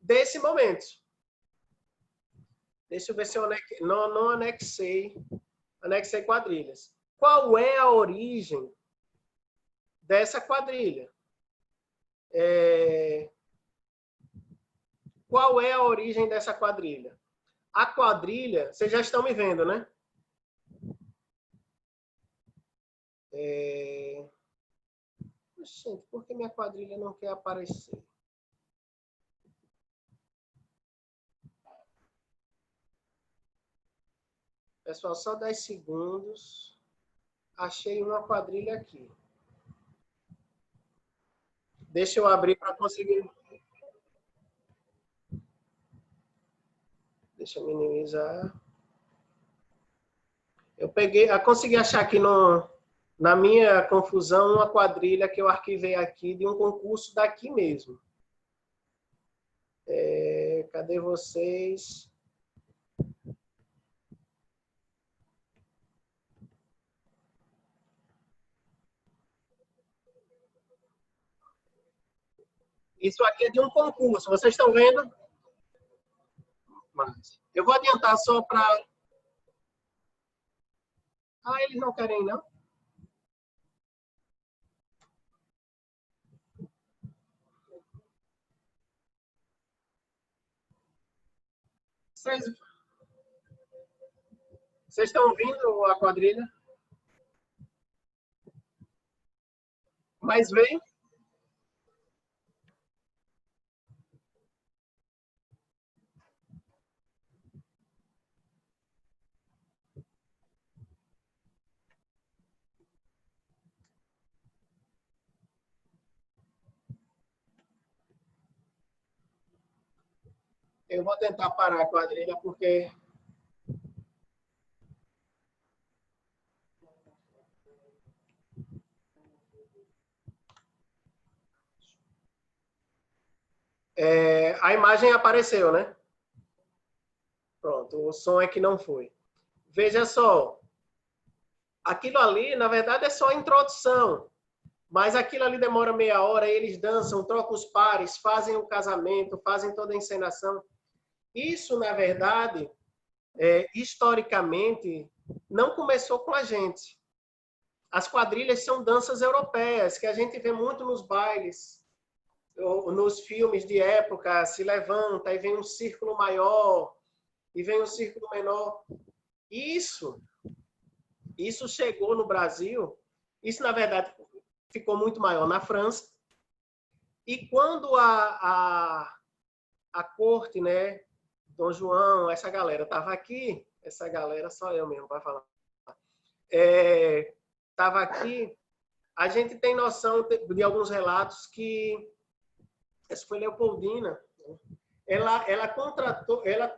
desse momento. Deixa eu ver se eu não anexei quadrilhas. Qual é a origem dessa quadrilha? Qual é a origem dessa quadrilha? A quadrilha, vocês já estão me vendo, né? Gente, por que minha quadrilha não quer aparecer? Pessoal, só 10 segundos. Achei uma quadrilha aqui. Deixa eu abrir para conseguir. Deixa eu minimizar. Eu consegui achar aqui na minha confusão uma quadrilha que eu arquivei aqui de um concurso daqui mesmo. Cadê vocês? Isso aqui é de um concurso, vocês estão vendo? Mas eu vou adiantar só para... Ah, eles não querem, não? Vocês estão ouvindo a quadrilha? Mas vem. Eu vou tentar parar a quadrilha porque... a imagem apareceu, né? Pronto, o som é que não foi. Veja só, aquilo ali, na verdade, é só a introdução. Mas aquilo ali demora meia hora, eles dançam, trocam os pares, fazem o casamento, fazem toda a encenação. Isso, na verdade, historicamente, não começou com a gente. As quadrilhas são danças europeias, que a gente vê muito nos bailes, nos filmes de época, se levanta e vem um círculo maior, e vem um círculo menor. Isso chegou no Brasil, isso, na verdade, ficou muito maior na França. E quando a corte, né, Dom João, essa galera estava aqui, essa galera só eu mesmo para falar, estava aqui, a gente tem noção de alguns relatos que essa foi Leopoldina, ela contratou, ela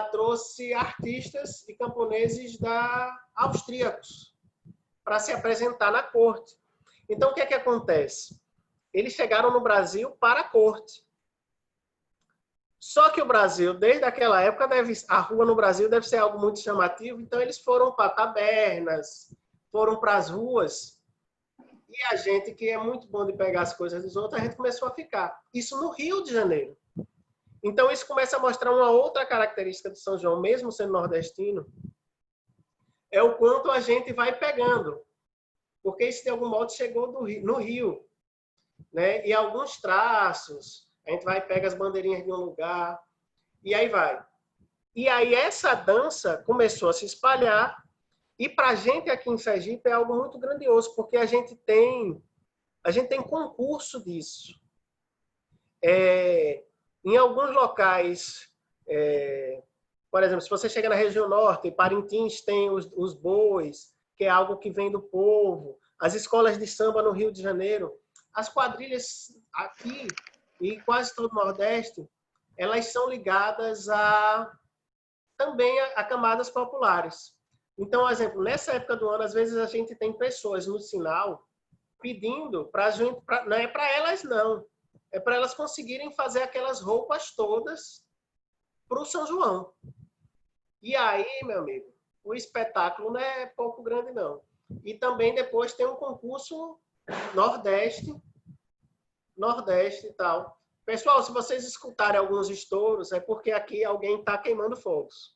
trouxe artistas e camponeses austríacos para se apresentar na corte. Então, o que é que acontece? Eles chegaram no Brasil para a corte. Só que o Brasil, desde aquela época, a rua no Brasil deve ser algo muito chamativo, então eles foram para tabernas, foram para as ruas, e a gente, que é muito bom de pegar as coisas dos outros, a gente começou a ficar. Isso no Rio de Janeiro. Então, isso começa a mostrar uma outra característica do São João, mesmo sendo nordestino, é o quanto a gente vai pegando. Porque isso, de algum modo, chegou no Rio. Né? E alguns traços, a gente vai e pega as bandeirinhas de um lugar, e aí vai. E aí essa dança começou a se espalhar, e para a gente aqui em Sergipe é algo muito grandioso, porque a gente tem concurso disso. Em alguns locais, por exemplo, se você chega na região norte, Parintins tem os bois, que é algo que vem do povo, as escolas de samba no Rio de Janeiro, as quadrilhas aqui e quase todo o Nordeste, elas são ligadas também a camadas populares. Então, por exemplo, nessa época do ano, às vezes a gente tem pessoas no sinal pedindo para a gente, não é para elas não, é para elas conseguirem fazer aquelas roupas todas para o São João. E aí, meu amigo, o espetáculo não é pouco grande não. E também depois tem um concurso Nordeste e tal. Pessoal, se vocês escutarem alguns estouros, é porque aqui alguém está queimando fogos.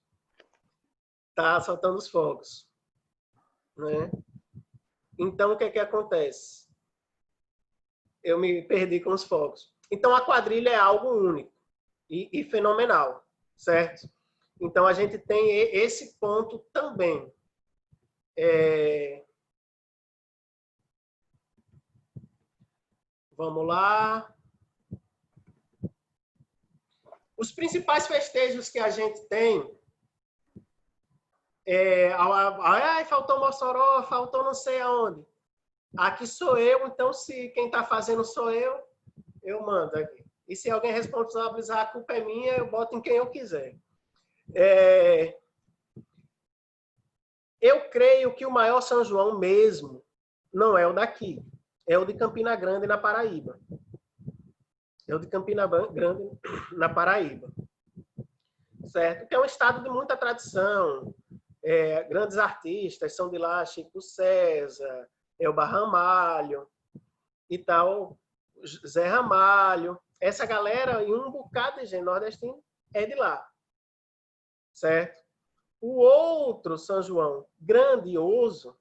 Está soltando os fogos. Né? Então, o que é que acontece? Eu me perdi com os fogos. Então, a quadrilha é algo único e fenomenal, certo? Então, a gente tem esse ponto também. Vamos lá. Os principais festejos que a gente tem faltou Mossoró, faltou não sei aonde. Aqui sou eu, então se quem está fazendo sou eu mando aqui. E se alguém responsabilizar, a culpa é minha, eu boto em quem eu quiser. Eu creio que o maior São João mesmo não é o daqui, é o de Campina Grande, na Paraíba. É o de Campina Grande, na Paraíba. Certo? Que é um estado de muita tradição. Grandes artistas são de lá, Chico César, Elba Ramalho e tal, Zé Ramalho. Essa galera, e um bocado de gente nordestino, é de lá. Certo? O outro São João grandioso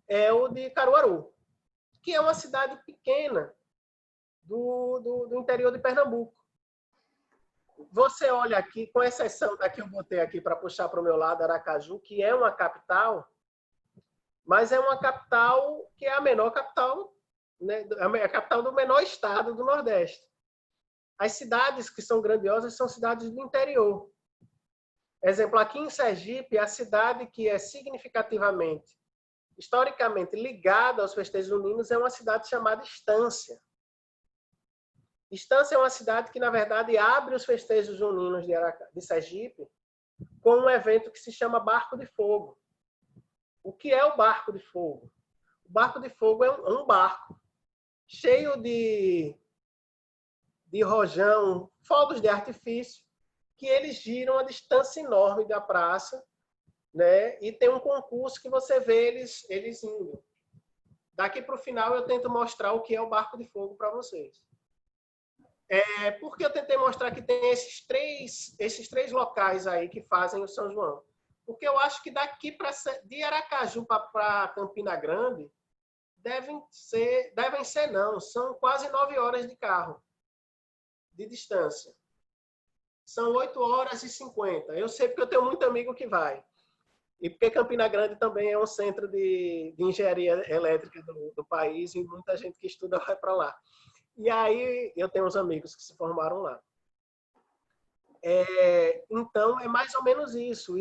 é o de Caruaru, que é uma cidade pequena do interior de Pernambuco. Você olha aqui, com exceção da que eu botei aqui para puxar para o meu lado, Aracaju, que é uma capital, mas é uma capital que é a menor capital, né? A capital do menor estado do Nordeste. As cidades que são grandiosas são cidades do interior. Exemplo, aqui em Sergipe, a cidade que é significativamente, historicamente ligada aos festejos juninos é uma cidade chamada Estância. Estância é uma cidade que, na verdade, abre os festejos juninos de Sergipe com um evento que se chama Barco de Fogo. O que é o Barco de Fogo? O Barco de Fogo é um barco cheio de rojão, fogos de artifício, que eles giram a distância enorme da praça, né? E tem um concurso que você vê eles indo. Daqui para o final eu tento mostrar o que é o Barco de Fogo para vocês. Porque eu tentei mostrar que tem esses três locais aí que fazem o São João. Porque eu acho que daqui de Aracaju para Campina Grande devem ser não, são quase 9 horas de carro de distância. São 8 horas e 50. Eu sei porque eu tenho muito amigo que vai. E porque Campina Grande também é um centro de engenharia elétrica do país e muita gente que estuda vai para lá. E aí eu tenho uns amigos que se formaram lá. Então, é mais ou menos isso.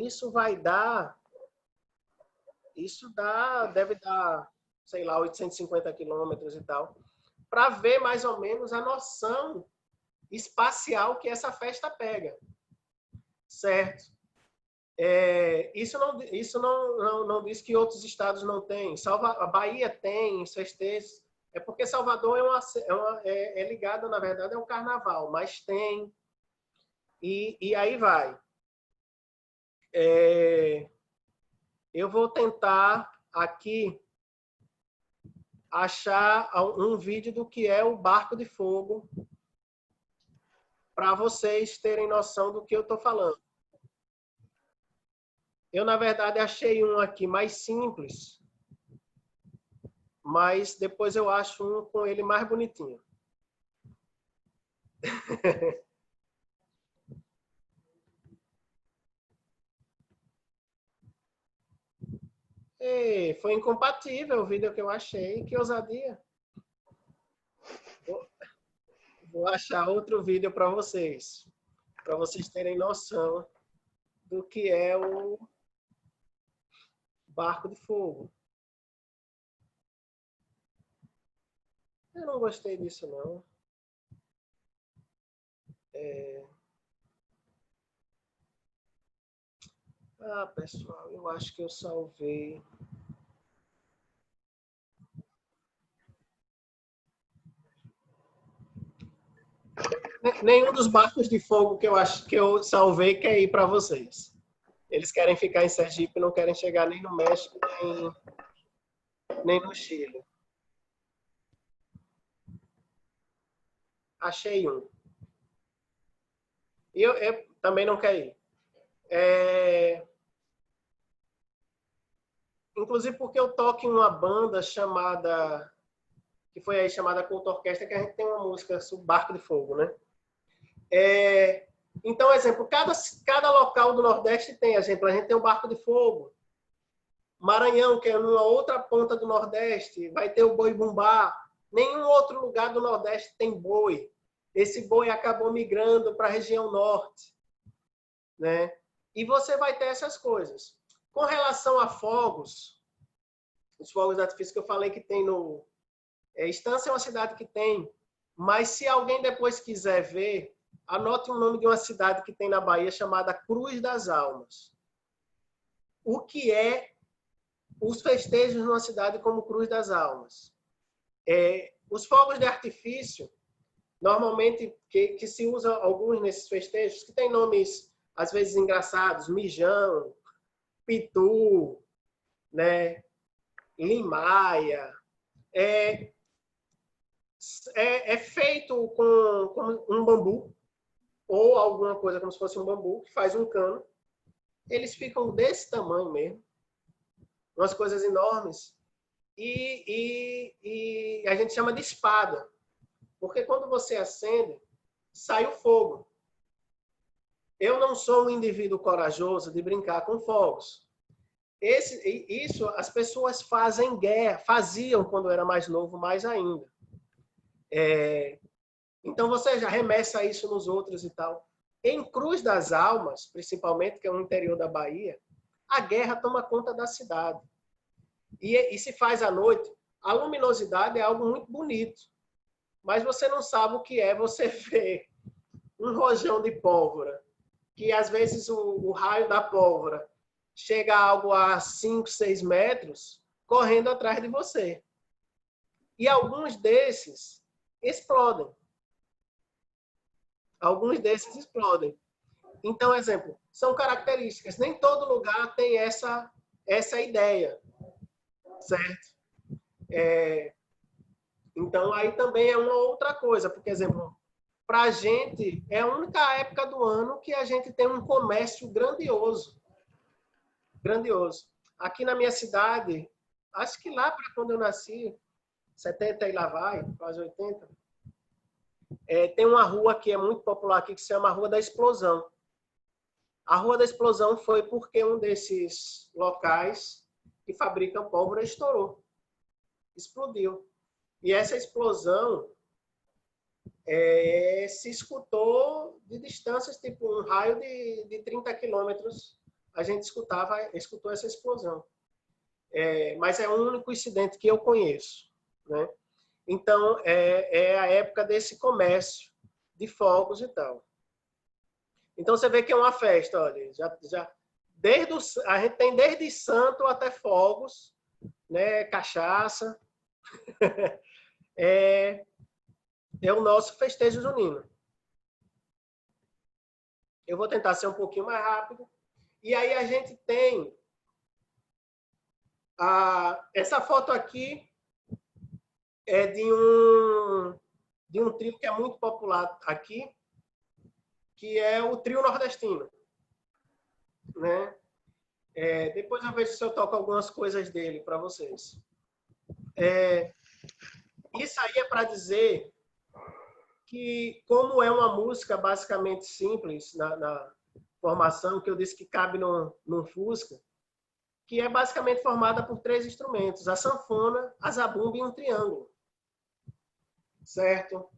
Deve dar, sei lá, 850 quilômetros e tal, para ver mais ou menos a noção espacial que essa festa pega. Certo? Isso não diz que outros estados não têm. A Bahia tem festejos. É porque Salvador é ligado, na verdade, ao carnaval, mas tem. E aí vai. Eu vou tentar aqui achar um vídeo do que é o Barco de Fogo para vocês terem noção do que eu estou falando. Eu, na verdade, achei um aqui mais simples, mas depois eu acho um com ele mais bonitinho. Foi incompatível o vídeo que eu achei. Que ousadia. Vou achar outro vídeo para vocês terem noção do que é o Barco de Fogo. Eu não gostei disso, não. Pessoal, eu acho que eu salvei. Nenhum dos barcos de fogo que eu salvei quer ir para vocês. Eles querem ficar em Sergipe, não querem chegar nem no México, nem no Chile. Achei um. E eu também não quero ir. Inclusive porque eu toco em uma banda que foi aí chamada Culto Orquestra, que a gente tem uma música sobre Barco de Fogo, né? Então, exemplo, cada local do Nordeste tem, exemplo, a gente tem o Barco de Fogo, Maranhão, que é numa outra ponta do Nordeste, vai ter o boi-bumbá. Nenhum outro lugar do Nordeste tem boi. Esse boi acabou migrando para a região norte, né? E você vai ter essas coisas. Com relação a fogos, os fogos de artifício que eu falei que tem no... Estância é uma cidade que tem, mas se alguém depois quiser ver, anote o nome de uma cidade que tem na Bahia chamada Cruz das Almas. O que é os festejos numa cidade como Cruz das Almas? Os fogos de artifício, normalmente, que se usa alguns nesses festejos, que tem nomes, às vezes, engraçados, mijão, pitu, né? Limaia. É feito com um bambu, ou alguma coisa como se fosse um bambu, que faz um cano. Eles ficam desse tamanho mesmo, umas coisas enormes. E a gente chama de espada, porque quando você acende, sai o fogo. Eu não sou um indivíduo corajoso de brincar com fogos. Isso as pessoas fazem guerra, faziam quando era mais novo, mais ainda. Então você já remessa isso nos outros e tal. Em Cruz das Almas, principalmente, que é o interior da Bahia, a guerra toma conta da cidade. E se faz à noite. A luminosidade é algo muito bonito, mas você não sabe o que é você ver um rojão de pólvora, que às vezes o raio da pólvora chega a algo a 5, 6 metros, correndo atrás de você. E alguns desses explodem. Alguns desses explodem. Então, exemplo, são características. Nem todo lugar tem essa ideia, certo? Então, aí também é uma outra coisa, porque, exemplo, para a gente, é a única época do ano que a gente tem um comércio grandioso. Grandioso. Aqui na minha cidade, acho que lá para quando eu nasci, 70 e lá vai, quase 80, tem uma rua que é muito popular aqui, que se chama a Rua da Explosão. A Rua da Explosão foi porque um desses locais que fabricam pólvora estourou. Explodiu. E essa explosão se escutou de distâncias, tipo um raio de 30 quilômetros, a gente escutou essa explosão. Mas é o único incidente que eu conheço, né? Então, é a época desse comércio de fogos e tal. Então, você vê que é uma festa, olha, a gente tem desde santo até fogos, né? Cachaça. É o nosso festejo junino. Eu vou tentar ser um pouquinho mais rápido. E aí a gente tem essa foto aqui é de um trio que é muito popular aqui, que é o trio nordestino, né? Depois eu vejo se eu toco algumas coisas dele para vocês. Isso aí é para dizer que, como é uma música basicamente simples na formação, que eu disse que cabe num Fusca, que é basicamente formada por 3 instrumentos: a sanfona, a zabumba e um triângulo. Certo?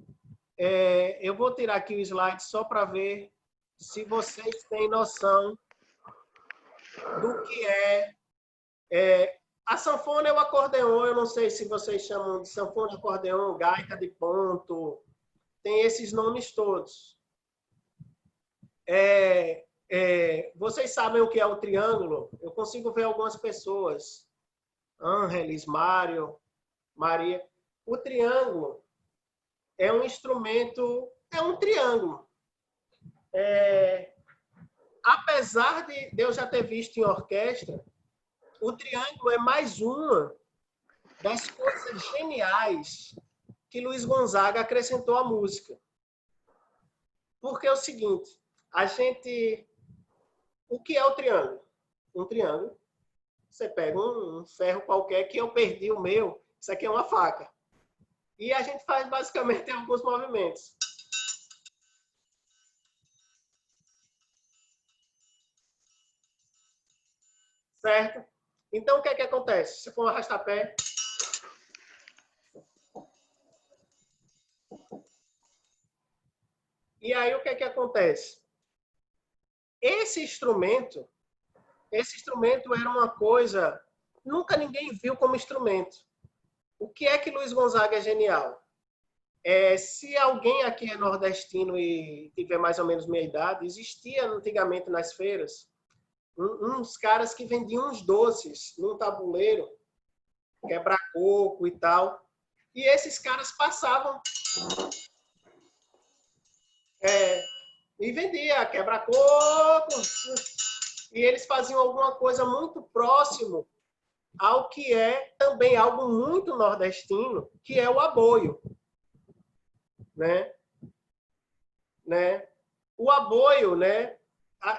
Eu vou tirar aqui o slide só para ver se vocês têm noção do que a sanfona é o acordeon. Eu não sei se vocês chamam de sanfona, acordeon, gaita de ponto, tem esses nomes todos. Vocês sabem o que é o triângulo? Eu consigo ver algumas pessoas. Ângeles, Mário, Maria. O triângulo é um instrumento, é um triângulo. Apesar de eu já ter visto em orquestra, o triângulo é mais uma das coisas geniais que Luiz Gonzaga acrescentou à música. Porque é o seguinte, o que é o triângulo? Um triângulo, você pega um ferro qualquer, que eu perdi o meu, isso aqui é uma faca. E a gente faz basicamente alguns movimentos. Certo? Então, o que é que acontece? Se for um arrastapé... E aí, o que é que acontece? Esse instrumento era uma coisa... Nunca ninguém viu como instrumento. O que é que Luiz Gonzaga é genial? Se alguém aqui é nordestino e tiver mais ou menos minha idade, existia antigamente nas feiras uns caras que vendiam uns doces num tabuleiro, quebra-coco e tal. E esses caras passavam e vendia quebra-coco. E eles faziam alguma coisa muito próximo ao que é também algo muito nordestino, que é o aboio. Né? O aboio, né?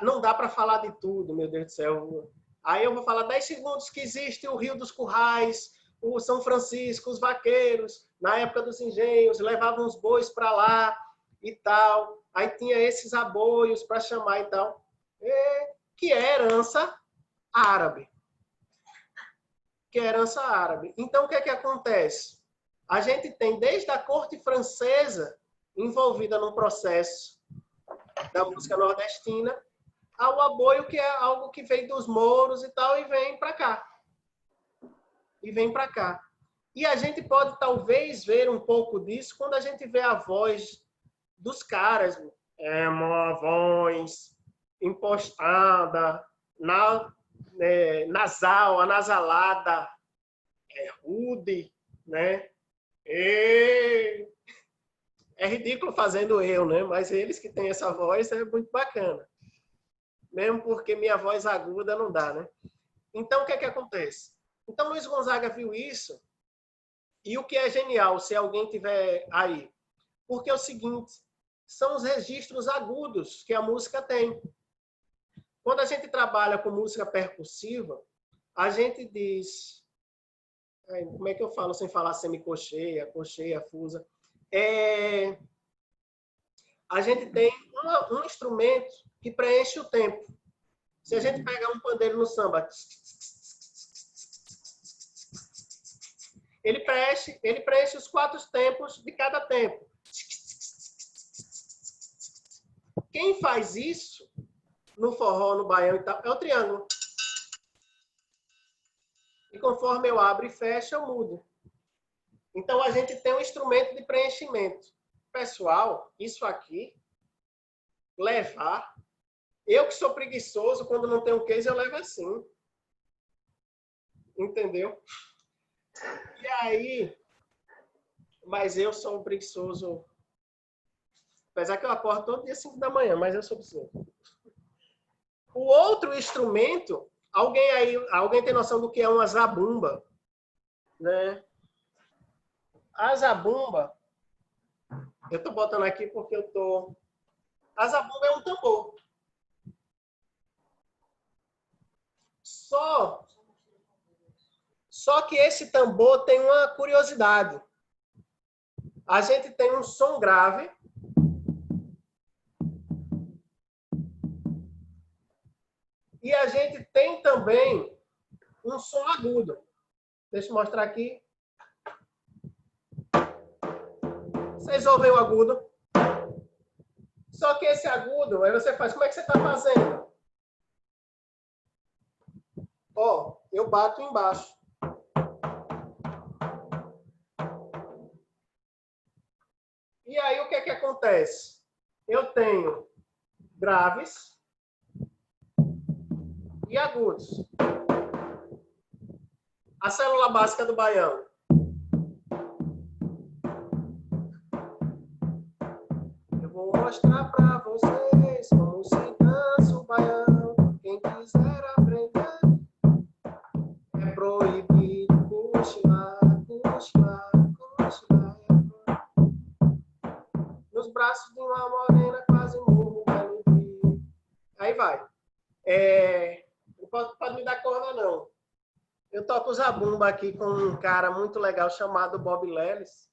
Não dá para falar de tudo, meu Deus do céu. Aí eu vou falar 10 segundos que existe o Rio dos Currais, o São Francisco, os vaqueiros, na época dos engenhos, levavam os bois para lá e tal. Aí tinha esses aboios para chamar e tal. Que é herança árabe. Que é herança árabe. Então, o que é que acontece? A gente tem, desde a corte francesa, envolvida num processo da música nordestina, ao aboio, que é algo que vem dos mouros e tal, e vem para cá. E a gente pode, talvez, ver um pouco disso quando a gente vê a voz dos caras. É uma voz impostada, nasal, anasalada, rude, né? É ridículo fazendo eu, né? Mas eles que têm essa voz é muito bacana. Mesmo porque minha voz aguda não dá, né? Então, o que é que acontece? Então, Luiz Gonzaga viu isso. E o que é genial, se alguém tiver aí? Porque é o seguinte, são os registros agudos que a música tem. Quando a gente trabalha com música percussiva, a gente diz... Como é que eu falo sem falar semicocheia, cocheia, fusa? A gente tem um instrumento que preenche o tempo. Se a gente pegar um pandeiro no samba, ele preenche os 4 tempos de cada tempo. Quem faz isso no forró, no baião e tal, é o triângulo. E conforme eu abro e fecho, eu mudo. Então, a gente tem um instrumento de preenchimento. Pessoal, isso aqui, levar... Eu que sou preguiçoso, quando não tenho case, eu levo assim. Entendeu? E aí... Mas eu sou um preguiçoso... Apesar que eu acordo todo dia 5 da manhã, mas eu sou preguiçoso. O outro instrumento... Alguém tem noção do que é uma zabumba? Né? A zabumba... Eu estou botando aqui porque eu estou... A zabumba é um tambor. Só que esse tambor tem uma curiosidade. A gente tem um som grave. E a gente tem também um som agudo. Deixa eu mostrar aqui. Vocês ouvem o agudo? Só que esse agudo, aí você faz, como é que você está fazendo? Ó, eu bato embaixo. E aí, o que é que acontece? Eu tenho graves e agudos. A célula básica do baião. Eu vou mostrar para vocês como se dança o baião. Quem quiser aprender, é proibido cochilar, cochilar, cochilar. Nos braços de uma morena, quase morro, belo dia. Aí vai. Não pode me dar corda, não. Eu toco zabumba aqui com um cara muito legal chamado Bob Lelis,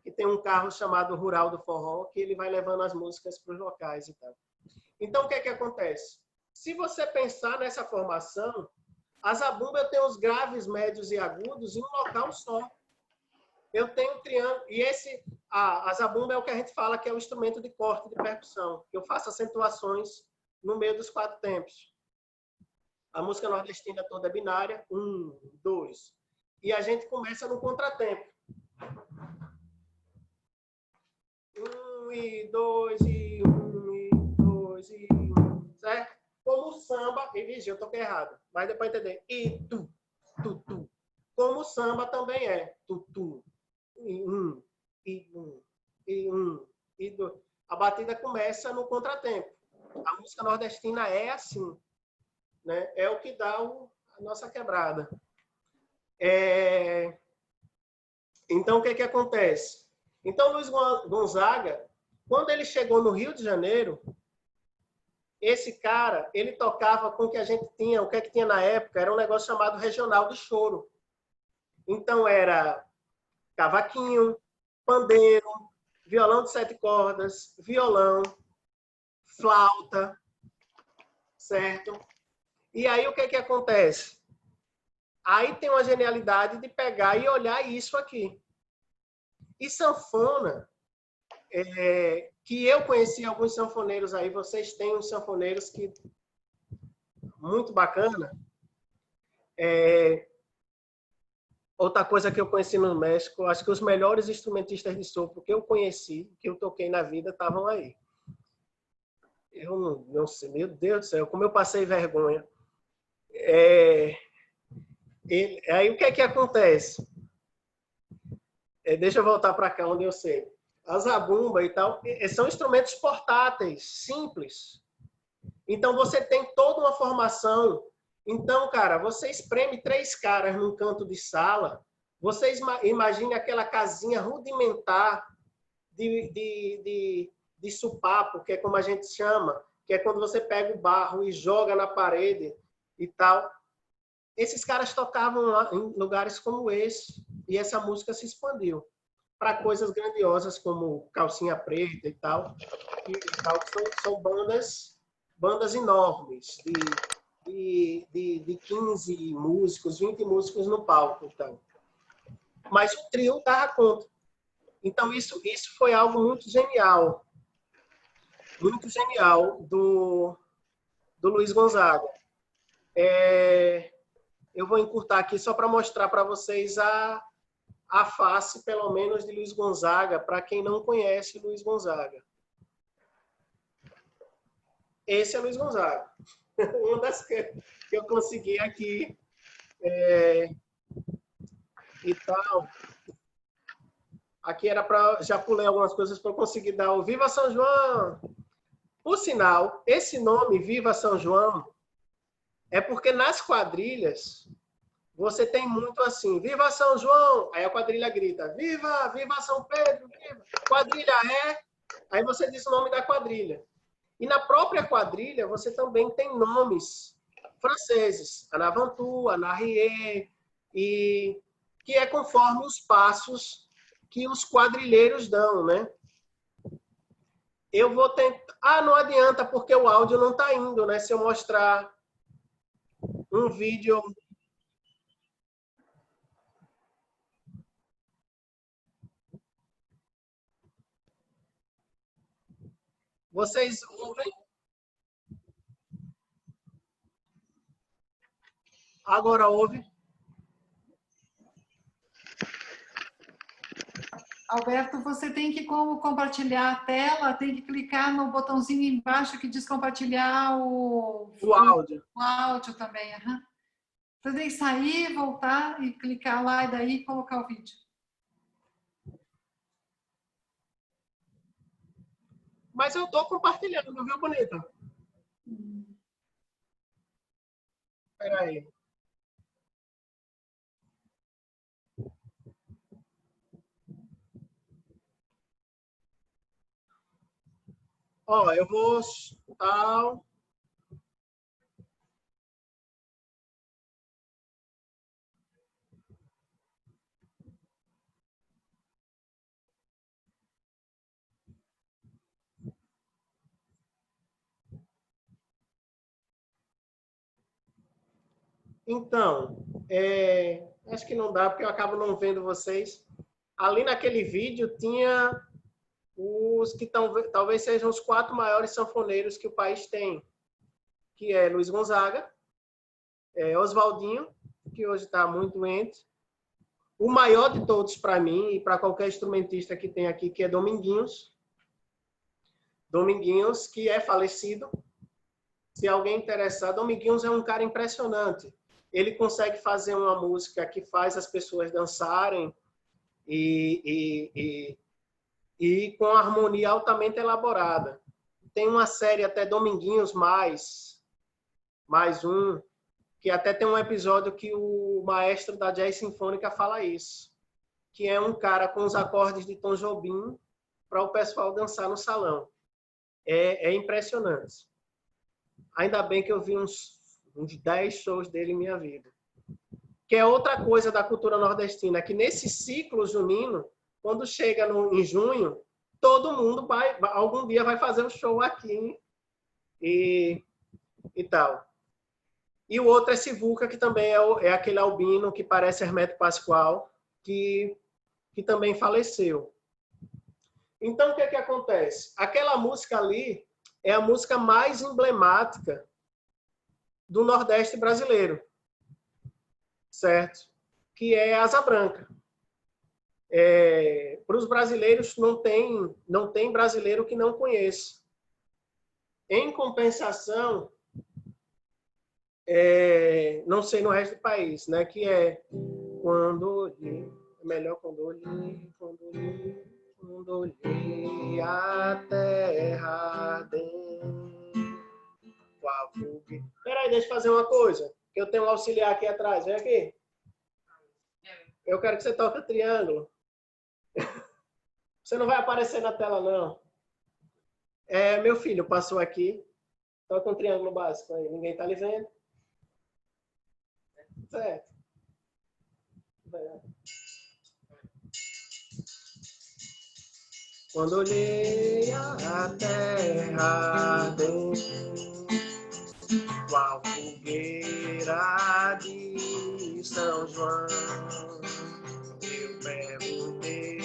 que tem um carro chamado Rural do Forró, que ele vai levando as músicas para os locais e tal. Então, o que é que acontece? Se você pensar nessa formação, A zabumba eu tenho os graves, médios e agudos em um local só. Eu tenho um triângulo, e a zabumba é o que a gente fala que é o instrumento de corte de percussão. Eu faço acentuações no meio dos 4 tempos. A música nordestina toda é binária, 1, 2. E a gente começa no contratempo. 1 e 2 e 1 e 2 e 1, certo? Como o samba, e vigia, eu toquei errado, mas deu para entender. E tu, tu, tu. Como o samba também é. Tu, tu. E 1, e 1, e 1, e 2. A batida começa no contratempo. A música nordestina é assim, né? É o que dá a nossa quebrada. Então, o que acontece? Então, Luiz Gonzaga, quando ele chegou no Rio de Janeiro, esse cara, ele tocava com o que a gente tinha, o que tinha na época, era um negócio chamado Regional do Choro. Então, era cavaquinho, pandeiro, violão de 7 cordas, violão, flauta, certo? E aí, o que acontece? Aí tem uma genialidade de pegar e olhar isso aqui. E sanfona, que eu conheci alguns sanfoneiros aí, vocês têm uns sanfoneiros que muito bacana. Outra coisa que eu conheci no México, acho que os melhores instrumentistas de sopro que eu conheci, que eu toquei na vida, estavam aí. Eu não sei, meu Deus do céu, como eu passei vergonha. Aí o que acontece? Deixa eu voltar para cá, onde eu sei. A zabumba e tal, são instrumentos portáteis, simples. Então, você tem toda uma formação. Então, cara, você espreme 3 caras num canto de sala, você imagine aquela casinha rudimentar de supapo, que é como a gente chama, que é quando você pega o barro e joga na parede e tal. Esses caras tocavam lá em lugares como esse, e essa música se expandiu para coisas grandiosas como Calcinha Preta e tal, que são bandas enormes, de 15 músicos, 20 músicos no palco. Então. Mas o trio dava conta. Então, isso foi algo muito genial do Luiz Gonzaga. Eu vou encurtar aqui só para mostrar para vocês a face, pelo menos, de Luiz Gonzaga, para quem não conhece Luiz Gonzaga. Esse é Luiz Gonzaga. Uma das que eu consegui aqui e tal. Aqui era para... Já pulei algumas coisas para conseguir dar o Viva São João! Por sinal, esse nome, Viva São João, é porque nas quadrilhas você tem muito assim, Viva São João! Aí a quadrilha grita, Viva! Viva São Pedro! Viva! Quadrilha é... Aí você diz o nome da quadrilha. E na própria quadrilha, você também tem nomes franceses. Anavantu, Anarrier, e que é conforme os passos que os quadrilheiros dão, né? Eu vou tentar... não adianta, porque o áudio não está indo, né? Se eu mostrar um vídeo... Vocês ouvem? Agora ouve? Alberto, você tem que, como compartilhar a tela, tem que clicar no botãozinho embaixo que diz compartilhar o áudio também. Uhum. Você tem que sair, voltar e clicar lá e daí colocar o vídeo. Mas eu estou compartilhando, viu, bonita? Espera aí. Ó, eu vou... Tal... Então, acho que não dá, porque eu acabo não vendo vocês. Ali naquele vídeo tinha os que talvez sejam os 4 maiores sanfoneiros que o país tem, que é Luiz Gonzaga, Oswaldinho, que hoje está muito doente, o maior de todos para mim e para qualquer instrumentista que tem aqui, que é Dominguinhos. Dominguinhos, que é falecido. Se alguém interessar, Dominguinhos é um cara impressionante. Ele consegue fazer uma música que faz as pessoas dançarem e com harmonia altamente elaborada. Tem uma série até Dominguinhos mais um, que até tem um episódio que o maestro da Jazz Sinfônica fala isso, que é um cara com os acordes de Tom Jobim para o pessoal dançar no salão. É impressionante. Ainda bem que eu vi uns 10 shows dele em minha vida. Que é outra coisa da cultura nordestina, que nesse ciclo junino, quando chega em junho, todo mundo algum dia vai fazer um show aqui e tal. E o outro é Sivuca, que também é aquele albino que parece Hermeto Pascoal, que também faleceu. Então, o que acontece? Aquela música ali é a música mais emblemática do Nordeste brasileiro, certo? Que é Asa Branca. Para os brasileiros, não tem brasileiro que não conheça. Em compensação, não sei no resto do país, né? Que é quando melhor quando olhei a terra ardente. Peraí, deixa eu fazer uma coisa. Que eu tenho um auxiliar aqui atrás. Vem aqui. Eu quero que você toque o triângulo. Você não vai aparecer na tela, não. Meu filho passou aqui. Toca um triângulo básico aí. Ninguém tá lhe vendo. Certo. Quando olhei a terra ardente, qual fogueira de São João, eu perguntei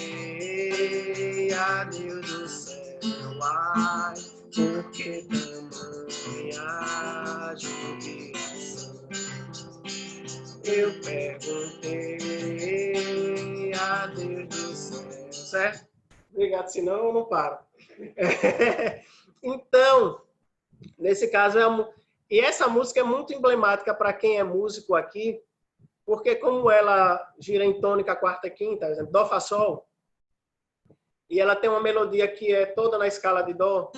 a Deus do céu, ai, por que tamanha jubilação? Eu perguntei a Deus do céu, certo? Obrigado, senão eu não paro. Então, nesse caso, e essa música é muito emblemática para quem é músico aqui, porque como ela gira em tônica, quarta e quinta, por exemplo, Dó, Fá, Sol, e ela tem uma melodia que é toda na escala de Dó,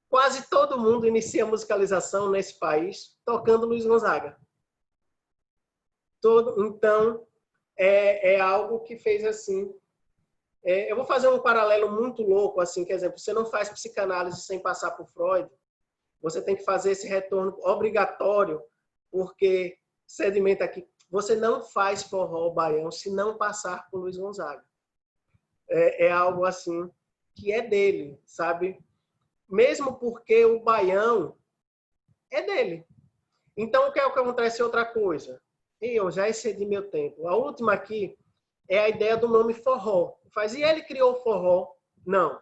quase todo mundo inicia a musicalização nesse país tocando Luiz Gonzaga. Então, é algo que fez assim. Eu vou fazer um paralelo muito louco, assim, que exemplo, você não faz psicanálise sem passar por Freud, você tem que fazer esse retorno obrigatório, porque sedimenta aqui, você não faz forró baião se não passar por Luiz Gonzaga. É algo assim que é dele, sabe? Mesmo porque o baião é dele. Então, o que acontece? Outra coisa. Eu já excedi meu tempo. A última aqui é a ideia do nome forró. E ele criou o forró? Não.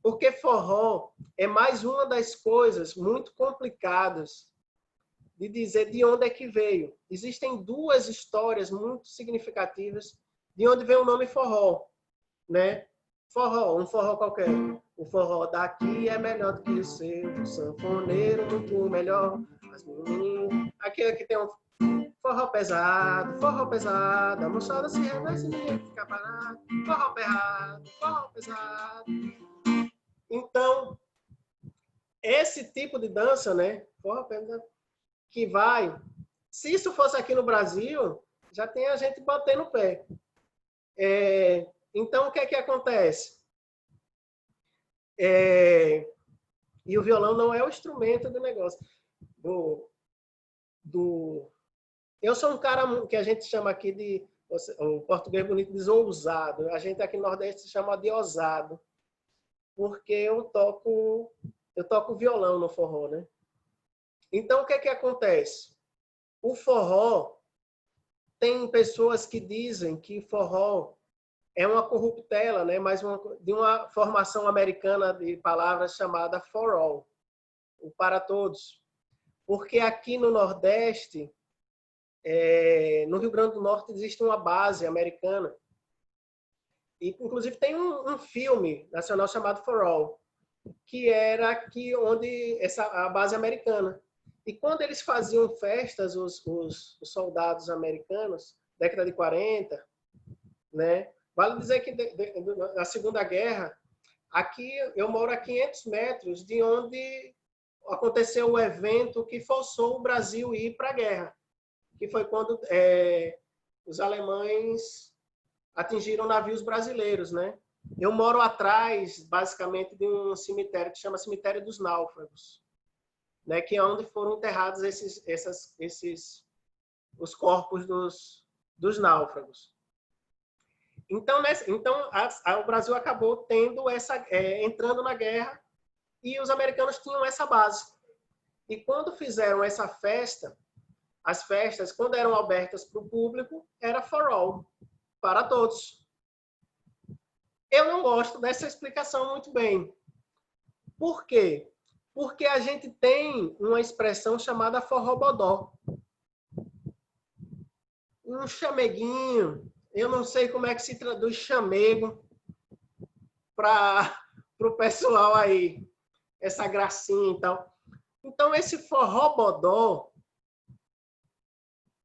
Porque forró é mais uma das coisas muito complicadas de dizer de onde é que veio. Existem 2 histórias muito significativas de onde veio o nome forró, né? Forró, um forró qualquer. O forró daqui é melhor do que o seu, o sanfoneiro muito melhor. As meninas... Aqui tem um forró pesado, a moçada se reveste e ninguém fica parado. Forró pesado. Então, esse tipo de dança, né? Forró pesado, que vai... Se isso fosse aqui no Brasil, já tem a gente batendo o pé. Então, o que é que acontece? E o violão não é o instrumento do negócio. Eu sou um cara que a gente chama aqui de, o português bonito diz ousado. A gente aqui no Nordeste chama de ousado, porque eu toco eu toco violão no forró, né? Então, o que é que acontece? O forró, tem pessoas que dizem que forró é uma corruptela, né? Mas de uma formação americana de palavras chamada for all, o para todos. Porque aqui no Nordeste, no Rio Grande do Norte, existe uma base americana. E, inclusive, tem um filme nacional chamado For All, que era aqui onde a base americana. E quando eles faziam festas, os soldados americanos, década de 40, né? Vale dizer que na Segunda Guerra, aqui eu moro a 500 metros de onde aconteceu o evento que forçou o Brasil a ir para a guerra, que foi quando os alemães atingiram navios brasileiros, né? Eu moro atrás, basicamente, de um cemitério que chama Cemitério dos Náufragos, né? Que é onde foram enterrados os corpos dos náufragos. Então o Brasil acabou tendo entrando na guerra e os americanos tinham essa base. E quando fizeram essa festa, as festas, quando eram abertas para o público, era for all, para todos. Eu não gosto dessa explicação muito bem. Por quê? Porque a gente tem uma expressão chamada forrobodó. Um chameguinho, eu não sei como é que se traduz chamego para o pessoal aí, essa gracinha e tal. Então, esse forrobodó,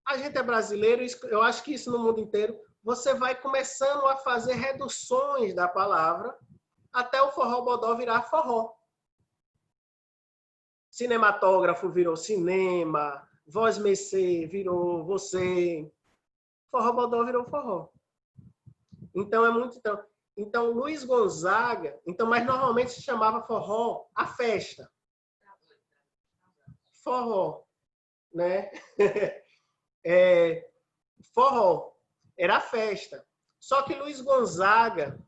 a gente é brasileiro, eu acho que isso no mundo inteiro, você vai começando a fazer reduções da palavra até o forrobodó virar forró. Cinematógrafo virou cinema, voz mecê virou você, forrobodó virou forró. Então, é muito... Então, Luiz Gonzaga... mas normalmente se chamava forró a festa. Forró, né? Forró era a festa. Só que Luiz Gonzaga,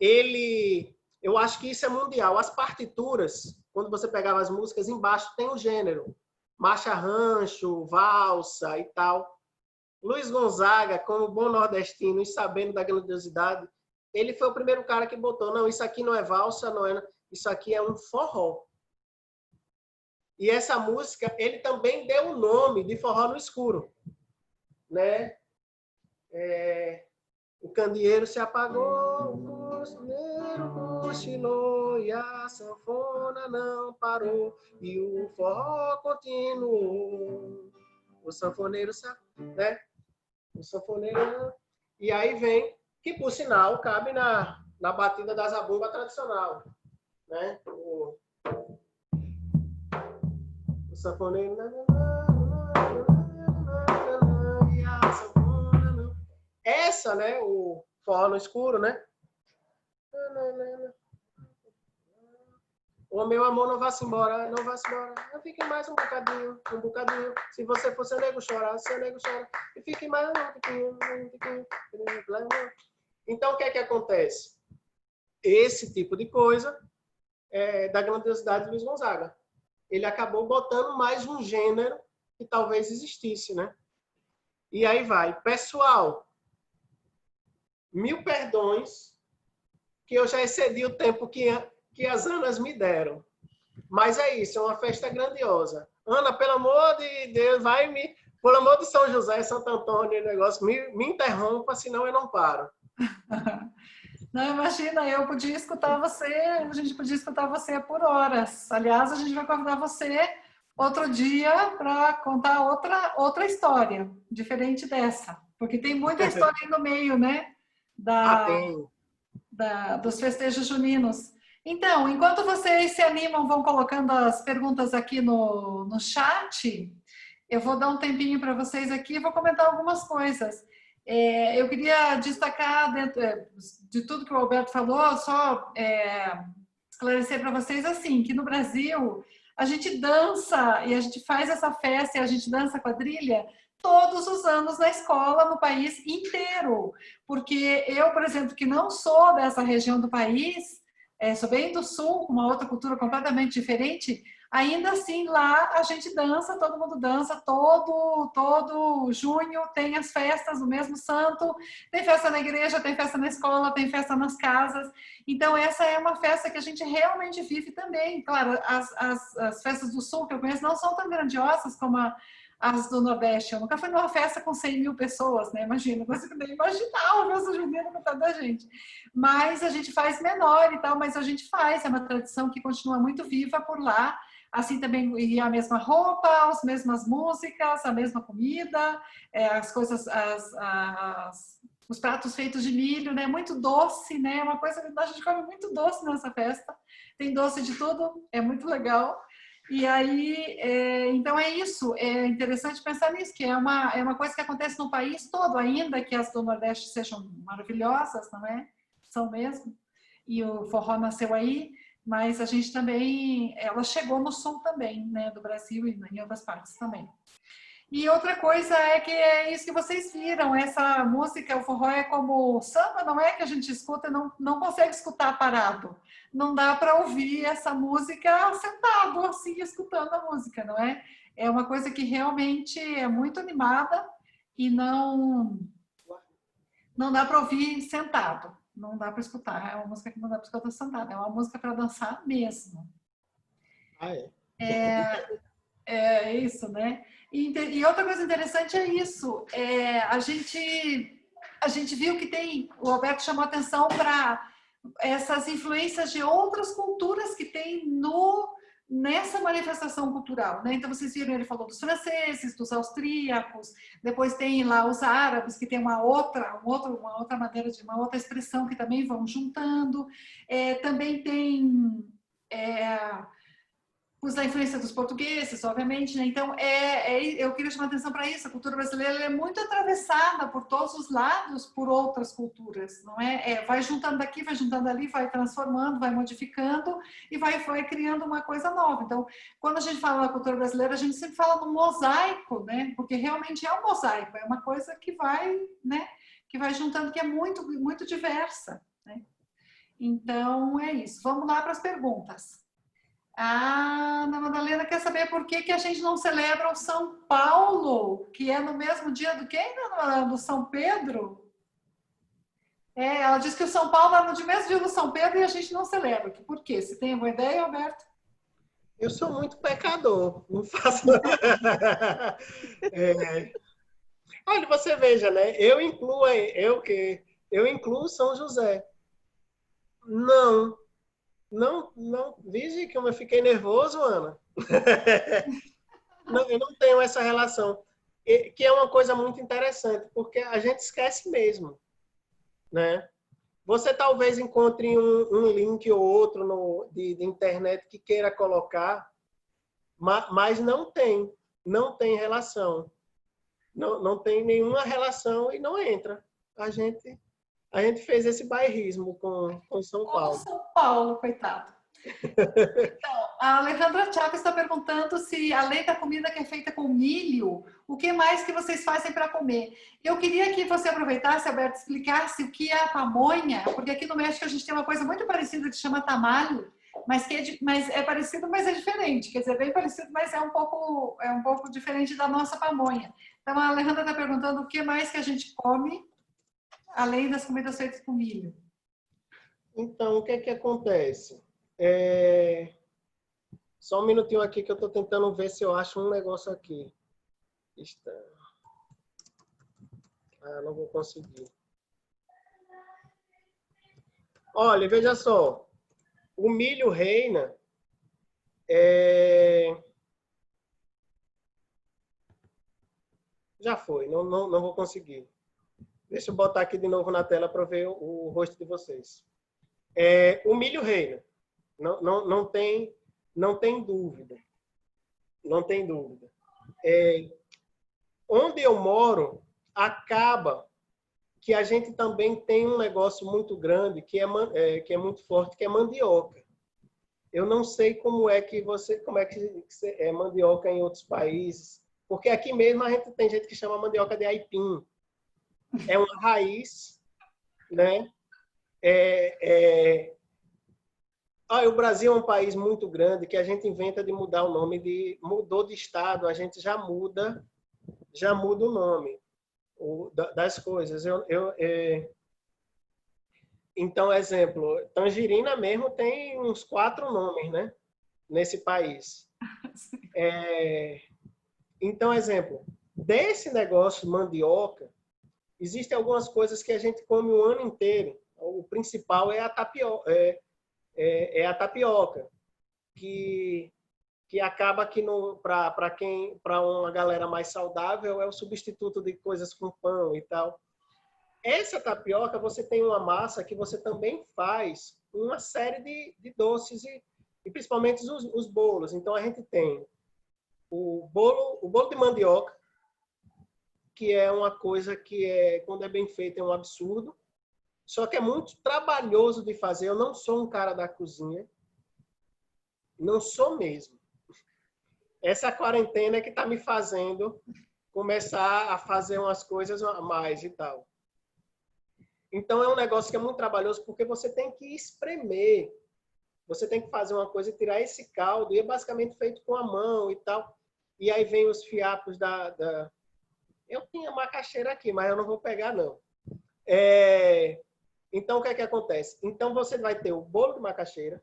eu acho que isso é mundial. As partituras, quando você pegava as músicas, embaixo tem um gênero. Marcha rancho, valsa e tal. Luiz Gonzaga, como bom nordestino e sabendo da grandiosidade, ele foi o primeiro cara que botou, não, isso aqui não é valsa, isso aqui é um forró. E essa música, ele também deu o nome de Forró no Escuro, né? O candeeiro se apagou, o costureiro cochilou e a sanfona não parou e o forró continuou. O sanfoneiro, né? O sanfoneiro, e aí vem, que por sinal cabe na batida da zabumba tradicional, né? O sanfoneiro, e a sanfona não. Essa, né? O forró no escuro, né? O meu amor não vá-se embora, não vá-se embora. Fique mais um bocadinho, um bocadinho. Se você for seu nego chorar, seu nego chora. E fique mais um pouquinho. Então, o que é que acontece? Esse tipo de coisa é da grandiosidade de Luiz Gonzaga. Ele acabou botando mais um gênero que talvez existisse, né? E aí vai. Pessoal, 1000 perdões que eu já excedi o tempo que as Anas me deram. Mas é isso, é uma festa grandiosa. Ana, pelo amor de Deus, pelo amor de São José, Santo Antônio, negócio, me interrompa, senão eu não paro. Não, imagina, eu podia escutar você, a gente podia escutar você por horas. Aliás, a gente vai convidar você outro dia para contar outra história, diferente dessa. Porque tem muita história aí no meio, né? Dos festejos juninos. Então, enquanto vocês se animam, vão colocando as perguntas aqui no chat, eu vou dar um tempinho para vocês aqui e vou comentar algumas coisas. Eu queria destacar, dentro de tudo que o Alberto falou, só esclarecer para vocês assim, que no Brasil a gente dança e a gente faz essa festa e a gente dança quadrilha todos os anos na escola, no país inteiro. Porque eu, por exemplo, que não sou dessa região do país, sou bem do sul, uma outra cultura completamente diferente, ainda assim lá a gente dança, todo mundo dança, todo junho tem as festas do mesmo santo, tem festa na igreja, tem festa na escola, tem festa nas casas. Então essa é uma festa que a gente realmente vive também. Claro, as festas do sul que eu conheço não são tão grandiosas como as do Nordeste. Eu nunca fui numa festa com 100.000 pessoas, né? Imagina, não consigo nem imaginar uma festa junina com tanta gente. Mas a gente faz menor e tal, mas a gente faz, é uma tradição que continua muito viva por lá. Assim também, e a mesma roupa, as mesmas músicas, a mesma comida, as coisas, os pratos feitos de milho, né? Muito doce, né? Uma coisa que a gente come muito doce nessa festa. Tem doce de tudo, é muito legal. E aí, então é isso, é interessante pensar nisso, que é uma coisa que acontece no país todo, ainda que as do Nordeste sejam maravilhosas, não é? São mesmo. E o forró nasceu aí, mas a gente também, ela chegou no sul também, né, do Brasil e em outras partes também. E outra coisa é que é isso que vocês viram, essa música, o forró é como samba, não é que a gente escuta e não consegue escutar parado. Não dá para ouvir essa música sentado, assim, escutando a música, não é? É uma coisa que realmente é muito animada e não dá para ouvir sentado. Não dá para escutar, é uma música que não dá para escutar sentado, é uma música para dançar mesmo. Ah, é? É isso, né? E outra coisa interessante é isso. A gente viu que tem, o Alberto chamou atenção para essas influências de outras culturas que tem nessa manifestação cultural, né? Então vocês viram, ele falou dos franceses, dos austríacos, depois tem lá os árabes que tem uma outra maneira de uma outra expressão que também vão juntando. Também tem usa a influência dos portugueses, obviamente, né? Então, eu queria chamar a atenção para isso. A cultura brasileira é muito atravessada por todos os lados por outras culturas, não é? Vai juntando aqui, vai juntando ali, vai transformando, vai modificando e vai criando uma coisa nova. Então, quando a gente fala da cultura brasileira, a gente sempre fala de um mosaico, né? Porque realmente é um mosaico, é uma coisa que vai, né? Que vai juntando, que é muito, muito diversa, né? Então, é isso. Vamos lá para as perguntas. A Ana Madalena quer saber por que a gente não celebra o São Paulo, que é no mesmo dia do que, do São Pedro? Ela diz que o São Paulo é no mesmo dia do São Pedro e a gente não celebra. Por quê? Você tem alguma ideia, Alberto? Eu sou muito pecador, não faço. Olha, você veja, né? Eu incluo São José. Não, veja que eu fiquei nervoso, Ana. Não, eu não tenho essa relação, que é uma coisa muito interessante, porque a gente esquece mesmo, né? Você talvez encontre um link ou outro de internet que queira colocar, mas não tem relação. Não tem nenhuma relação e não entra. A gente fez esse bairrismo com São Paulo. São Paulo, coitado. Então, a Alejandra Chaco está perguntando se, além da comida que é feita com milho, o que mais que vocês fazem para comer? Eu queria que você aproveitasse, Alberto, explicasse o que é a pamonha, porque aqui no México a gente tem uma coisa muito parecida que se chama tamal, mas é parecido, mas é diferente. Quer dizer, bem parecido, mas é um pouco diferente da nossa pamonha. Então, a Alejandra está perguntando o que mais que a gente come, além das comidas feitas com milho. Então, o que é que acontece? Só um minutinho aqui que eu estou tentando ver se eu acho um negócio aqui. Não vou conseguir. Olha, veja só. O milho reina já foi, não vou conseguir. Deixa eu botar aqui de novo na tela para ver o rosto de vocês. O milho reina. Não tem dúvida. Não tem dúvida. Onde eu moro, acaba que a gente também tem um negócio muito grande, que é muito forte, que é mandioca. Eu não sei como é que é mandioca em outros países, porque aqui mesmo a gente tem gente que chama mandioca de aipim. É uma raiz, né? O Brasil é um país muito grande que a gente inventa de mudar o nome, mudou de estado, a gente já muda o nome das coisas. Então, exemplo, Tangerina mesmo tem uns 4 nomes, né? Nesse país. Então, exemplo, desse negócio mandioca, existem algumas coisas que a gente come o ano inteiro. O principal é a tapioca, a tapioca, que acaba que para uma galera mais saudável é o substituto de coisas com pão e tal. Essa tapioca, você tem uma massa que você também faz uma série de doces e principalmente os bolos. Então, a gente tem o bolo de mandioca, que é uma coisa que, quando é bem feito, é um absurdo. Só que é muito trabalhoso de fazer. Eu não sou um cara da cozinha. Não sou mesmo. Essa quarentena é que está me fazendo começar a fazer umas coisas a mais e tal. Então, é um negócio que é muito trabalhoso, porque você tem que espremer. Você tem que fazer uma coisa e tirar esse caldo. E é basicamente feito com a mão e tal. E aí vem os fiapos da... Eu tinha macaxeira aqui, mas eu não vou pegar, não. Então, o que é que acontece? Então, você vai ter o bolo de macaxeira.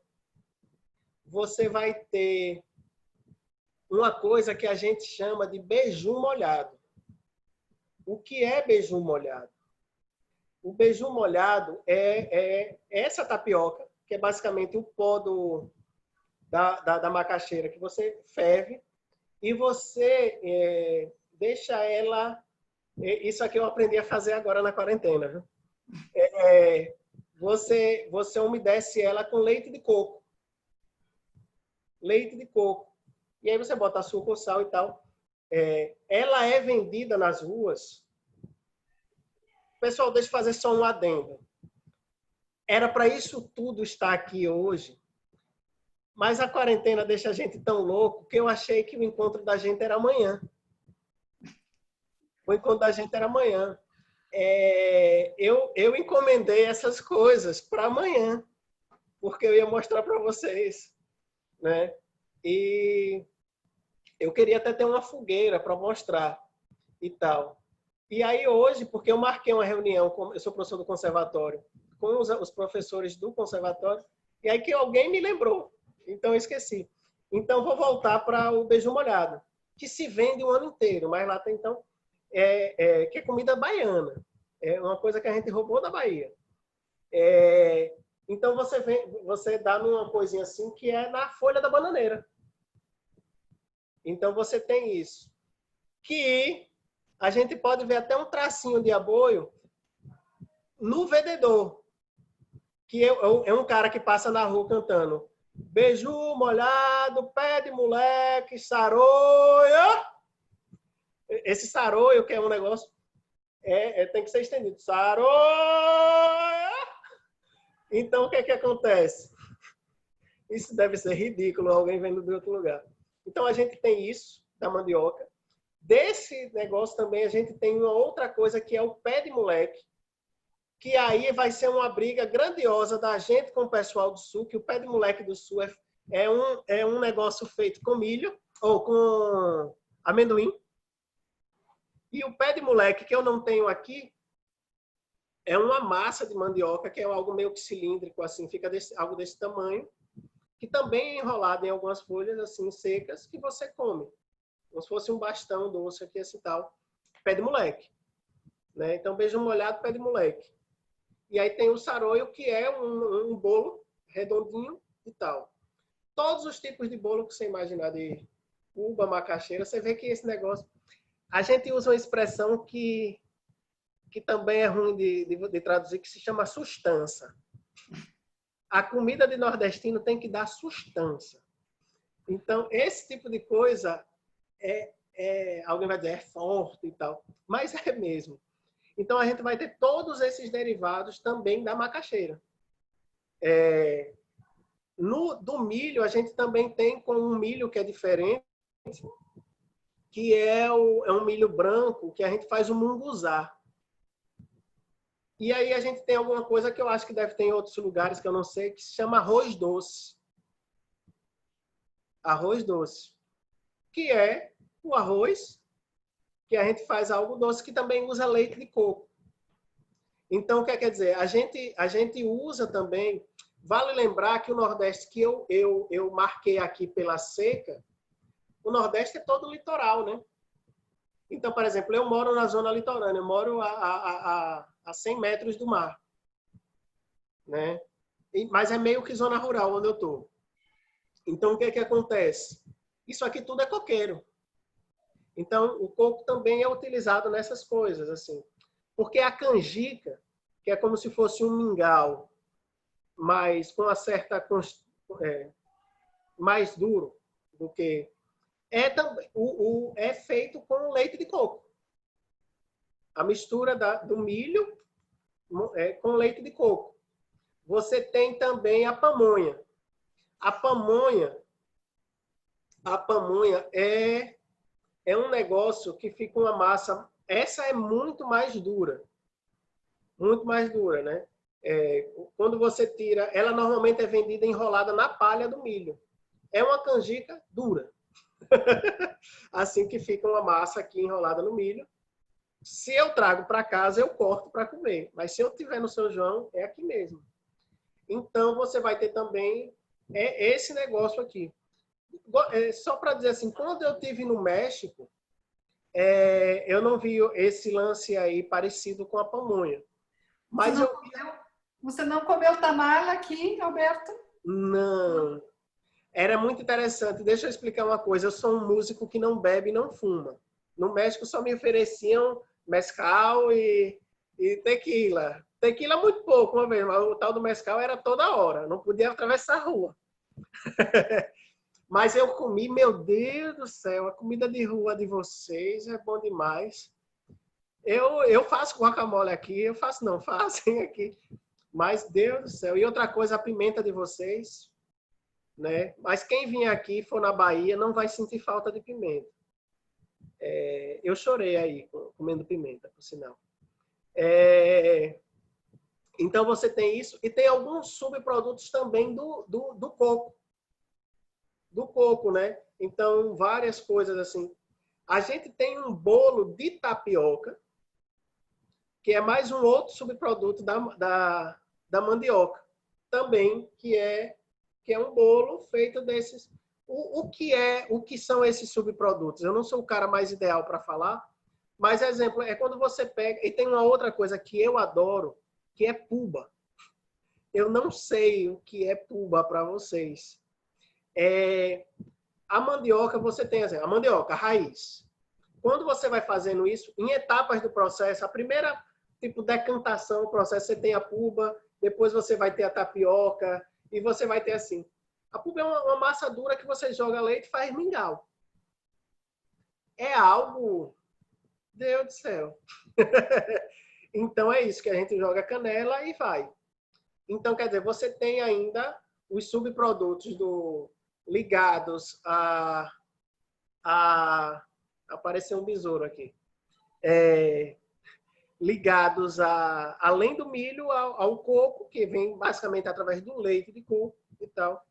Você vai ter uma coisa que a gente chama de beiju molhado. O que é beiju molhado? O beiju molhado é essa tapioca, que é basicamente o pó da macaxeira, que você ferve e você deixa ela... Isso aqui eu aprendi a fazer agora na quarentena. Viu? Você umedece ela com leite de coco. Leite de coco. E aí você bota açúcar, sal e tal. Ela é vendida nas ruas. Pessoal, deixa eu fazer só um adendo. Era para isso tudo estar aqui hoje, mas a quarentena deixa a gente tão louco que eu achei que o encontro da gente era amanhã. O encontro da gente era amanhã. Eu encomendei essas coisas para amanhã, porque eu ia mostrar para vocês, né? E eu queria até ter uma fogueira para mostrar e tal. E aí hoje, porque eu marquei uma reunião, eu sou professor do conservatório, com os professores do conservatório, e aí que alguém me lembrou, então eu esqueci. Então vou voltar para o beiju molhado, que se vende o ano inteiro, mas lá tem então, que é comida baiana, é uma coisa que a gente roubou da Bahia. Então você dá numa coisinha assim que é na folha da bananeira. Então você tem isso. Que a gente pode ver até um tracinho de aboio no vendedor, que é um cara que passa na rua cantando beiju molhado, pé de moleque, saroia. Esse saroio, que é um negócio, tem que ser estendido. Saroia! Então, o que é que acontece? Isso deve ser ridículo, alguém vendo de outro lugar. Então, a gente tem isso da mandioca. Desse negócio também a gente tem uma outra coisa que é o pé de moleque, que aí vai ser uma briga grandiosa da gente com o pessoal do Sul, que o pé de moleque do Sul é um negócio feito com milho ou com amendoim. E o pé de moleque, que eu não tenho aqui, é uma massa de mandioca, que é algo meio que cilíndrico, assim, fica algo desse tamanho, que também é enrolado em algumas folhas assim secas que você come. Como se fosse um bastão doce aqui, assim tal. Pé de moleque. Né? Então, beiju molhado, pé de moleque. E aí tem o saroio, que é um bolo redondinho e tal. Todos os tipos de bolo que você imaginar, de uva, macaxeira, você vê que esse negócio... A gente usa uma expressão que também é ruim de traduzir, que se chama sustância. A comida de nordestino tem que dar sustância. Então, esse tipo de coisa... alguém vai dizer, é forte e tal, mas é mesmo. Então, a gente vai ter todos esses derivados também da macaxeira. Do milho, a gente também tem com um milho que é diferente, que é um milho branco, que a gente faz o munguzá. E aí a gente tem alguma coisa que eu acho que deve ter em outros lugares, que eu não sei, que se chama arroz doce. Arroz doce. Que é o arroz que a gente faz algo doce, que também usa leite de coco. Então, o que quer dizer? A gente usa também... Vale lembrar que o Nordeste, que eu marquei aqui pela seca, o Nordeste é todo litoral, né? Então, por exemplo, eu moro na zona litorânea, eu moro a 100 metros do mar, né? Mas é meio que zona rural onde eu estou. Então, o que acontece? Isso aqui tudo é coqueiro. Então, o coco também é utilizado nessas coisas, assim. Porque a canjica, que é como se fosse um mingau, mas com uma certa... mais duro do que... É feito com leite de coco. A mistura do milho com leite de coco. Você tem também a pamonha. A pamonha é um negócio que fica uma massa... Essa é muito mais dura. Muito mais dura, né? Quando você tira... Ela normalmente é vendida enrolada na palha do milho. É uma canjica dura. Assim que fica uma massa aqui enrolada no milho. Se eu trago para casa, eu corto para comer. Mas se eu tiver no São João, é aqui mesmo. Então, você vai ter também esse negócio aqui. Só para dizer assim, quando eu estive no México, eu não vi esse lance aí parecido com a pamonha. Mas Você não comeu tamal aqui, Alberto? Não. Era muito interessante. Deixa eu explicar uma coisa. Eu sou um músico que não bebe e não fuma. No México só me ofereciam mezcal e tequila. Tequila muito pouco, uma vez, mas o tal do mezcal era toda hora. Não podia atravessar a rua. Mas eu comi, meu Deus do céu, a comida de rua de vocês é bom demais. Eu faço guacamole aqui, eu faço não, fazem aqui. Mas, Deus do céu. E outra coisa, a pimenta de vocês, né? Mas quem vier aqui e for na Bahia não vai sentir falta de pimenta. Eu chorei aí comendo pimenta, por sinal. Então você tem isso e tem alguns subprodutos também do coco. Do coco, né? Então, várias coisas assim. A gente tem um bolo de tapioca, que é mais um outro subproduto da mandioca. Também, que é um bolo feito desses... O que são esses subprodutos? Eu não sou o cara mais ideal para falar, mas, exemplo, é quando você pega... E tem uma outra coisa que eu adoro, que é puba. Eu não sei o que é puba para vocês. A mandioca, você tem a mandioca, a raiz. Quando você vai fazendo isso, em etapas do processo, a primeira tipo decantação do processo, você tem a puba, depois você vai ter a tapioca, e você vai ter assim. A puba é uma massa dura que você joga leite e faz mingau. É algo... Deus do céu. Então é isso, que a gente joga canela e vai. Então, quer dizer, você tem ainda os subprodutos ligados apareceu um besouro aqui. Ligados além do milho, ao coco, que vem basicamente através do leite de coco e tal.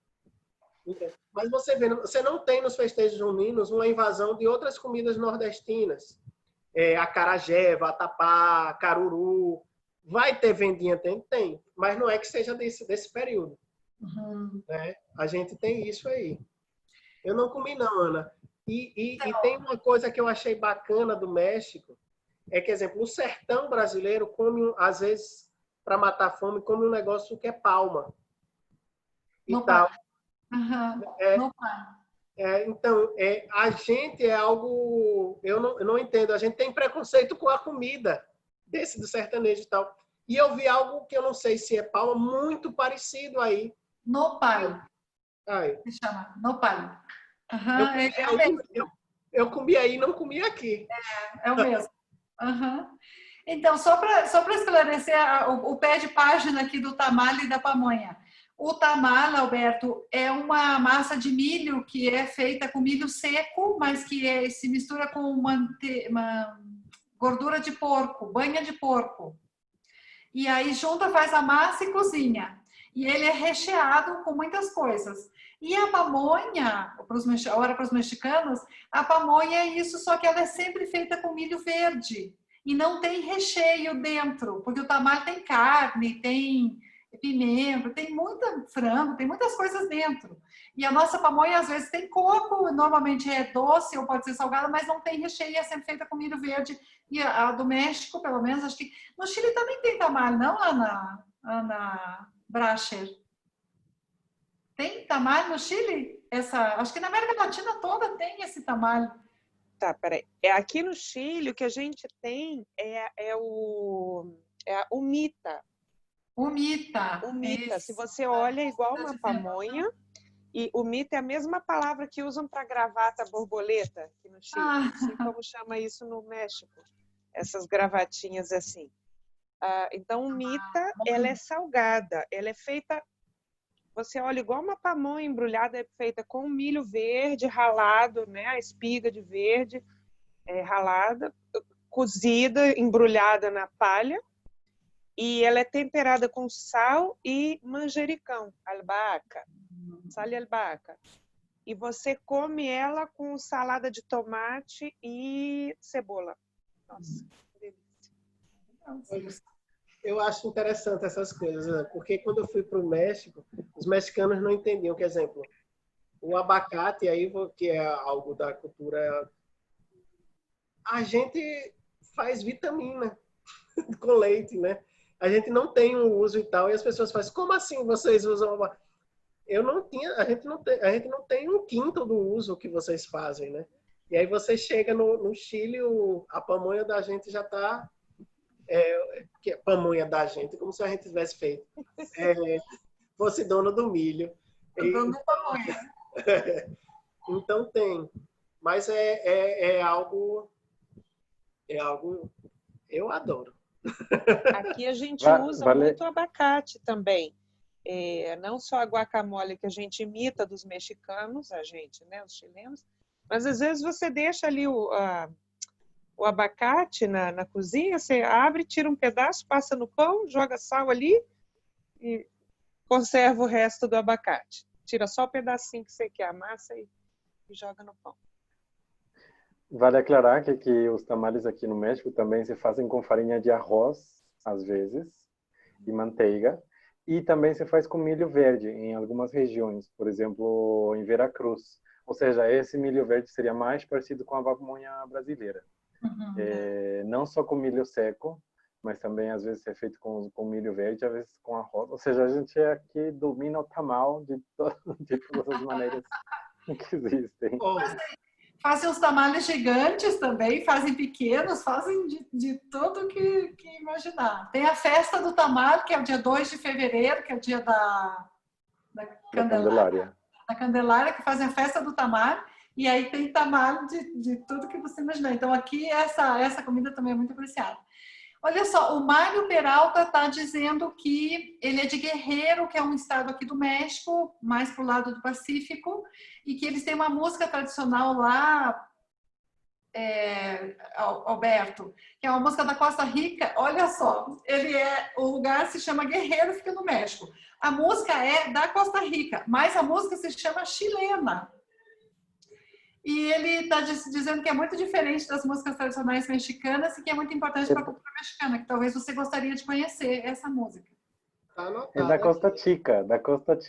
Mas você não tem nos festejos juninos uma invasão de outras comidas nordestinas. Acarajé, vatapá, caruru. Vai ter vendinha? Tem. Mas não é que seja desse período. Uhum. Né? A gente tem isso aí. Eu não comi não, Ana. E tem uma coisa que eu achei bacana do México, é que, exemplo, o sertão brasileiro come, às vezes, para matar a fome, come um negócio que é palma. E No tal. Uhum. No Então, a gente é algo... Eu não entendo. A gente tem preconceito com a comida do sertanejo e tal. E eu vi algo que eu não sei se é palma, muito parecido aí. Nopal. Aí. Se chama Nopal. Uhum. Eu comi aí e não comi aqui. É o mesmo. Uhum. Então, só para esclarecer o pé de página aqui do tamal e da pamonha. O tamal, Alberto, é uma massa de milho que é feita com milho seco, mas que se mistura com uma gordura de porco, banha de porco. E aí junta, faz a massa e cozinha. E ele é recheado com muitas coisas. E a pamonha, agora para os mexicanos, a pamonha é isso, só que ela é sempre feita com milho verde. E não tem recheio dentro, porque o tamal tem carne, tem pimenta, tem muita frango, tem muitas coisas dentro. E a nossa pamonha, às vezes, tem coco, normalmente é doce ou pode ser salgada, mas não tem recheio, é sempre feita com milho verde. E a do México, pelo menos, acho que... No Chile também tem tamal, não, Ana Bracher? Tem tamal no Chile? Acho que na América Latina toda tem esse tamal. Tá, peraí. Aqui no Chile, o que a gente tem é o humita. Humita. Humita. Se você olha, é igual uma pamonha. E humita é a mesma palavra que usam para gravata borboleta aqui no Chile. Não sei como chama isso no México. Essas gravatinhas assim. Então, humita, ela é salgada. Ela é feita... Você olha, igual uma pamonha embrulhada, é feita com milho verde ralado, né? A espiga de verde ralada, cozida, embrulhada na palha. E ela é temperada com sal e manjericão, albahaca, sal e albahaca. E você come ela com salada de tomate e cebola. Nossa, que delícia. Eu acho interessante essas coisas, né? Porque quando eu fui para o México, os mexicanos não entendiam, por exemplo, o abacate, aí, que é algo da cultura, a gente faz vitamina com leite, né? A gente não tem um uso e tal, e as pessoas fazem, como assim vocês usam abacate? A gente não tem um quinto do uso que vocês fazem, né? E aí você chega no Chile, a pamonha da gente já está... que é pamonha da gente, como se a gente tivesse feito. Fosse dono do milho. Dono da pamonha. Então tem. Mas é algo eu adoro. Aqui a gente usa muito abacate também. Não só a guacamole que a gente imita dos mexicanos, a gente, né, os chilenos, mas às vezes você deixa ali o abacate na cozinha, você abre, tira um pedaço, passa no pão, joga sal ali e conserva o resto do abacate. Tira só o pedacinho que você quer, a massa e joga no pão. Vale aclarar que os tamales aqui no México também se fazem com farinha de arroz, às vezes, e manteiga. E também se faz com milho verde em algumas regiões, por exemplo, em Veracruz. Ou seja, esse milho verde seria mais parecido com a pamonha brasileira. Não só com milho seco, mas também às vezes é feito com milho verde, às vezes com arroz. Ou seja, a gente aqui domina o tamal de todas as maneiras que existem. Fazem os tamales gigantes também, fazem pequenos, fazem de tudo que imaginar. Tem a festa do tamal, que é o dia 2 de fevereiro, que é o dia da Candelária. Da Candelária, que fazem a festa do tamal. E aí tem tamal de tudo que você imaginar. Então aqui essa comida também é muito apreciada. Olha só, o Mário Peralta está dizendo que ele é de Guerreiro, que é um estado aqui do México, mais para o lado do Pacífico, e que eles têm uma música tradicional lá, Alberto, que é uma música da Costa Rica. Olha só, o lugar se chama Guerreiro, fica no México. A música é da Costa Rica, mas a música se chama chilena. E ele está dizendo que é muito diferente das músicas tradicionais mexicanas e que é muito importante para a cultura mexicana, que talvez você gostaria de conhecer essa música. É da Costa Chica, Costa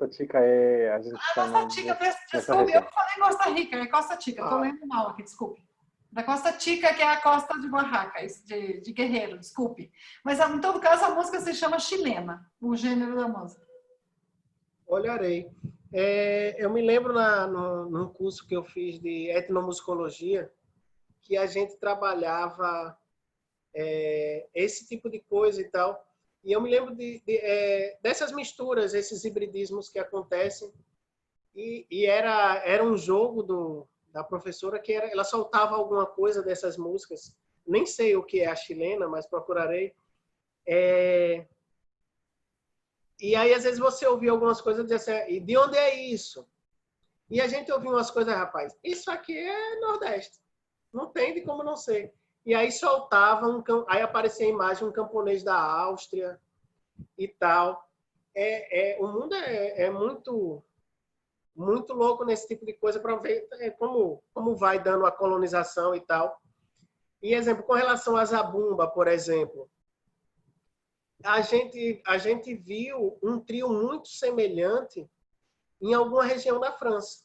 Chica é... A gente Costa Chica, desculpe, eu falei Costa Rica, é Costa Chica, estou lendo mal aqui, desculpe. Da Costa Chica, que é a costa de Oaxaca, de Guerreiro, desculpe. Mas, em todo caso, a música se chama chilena, o gênero da música. Olharei. Eu me lembro num curso que eu fiz de etnomusicologia que a gente trabalhava esse tipo de coisa e tal. E eu me lembro dessas misturas, esses hibridismos que acontecem. E era um jogo da professora que ela soltava alguma coisa dessas músicas. Nem sei o que é a chilena, mas procurarei. E aí, às vezes, você ouvia algumas coisas e dizia assim, e de onde é isso? E a gente ouvia umas coisas, rapaz, isso aqui é Nordeste. Não tem de como não ser. e aí soltava, aí aparecia a imagem de um camponês da Áustria e tal. O mundo é muito, muito louco nesse tipo de coisa para ver como vai dando a colonização e tal. E, exemplo, com relação à zabumba, por exemplo, a gente viu um trio muito semelhante em alguma região da França,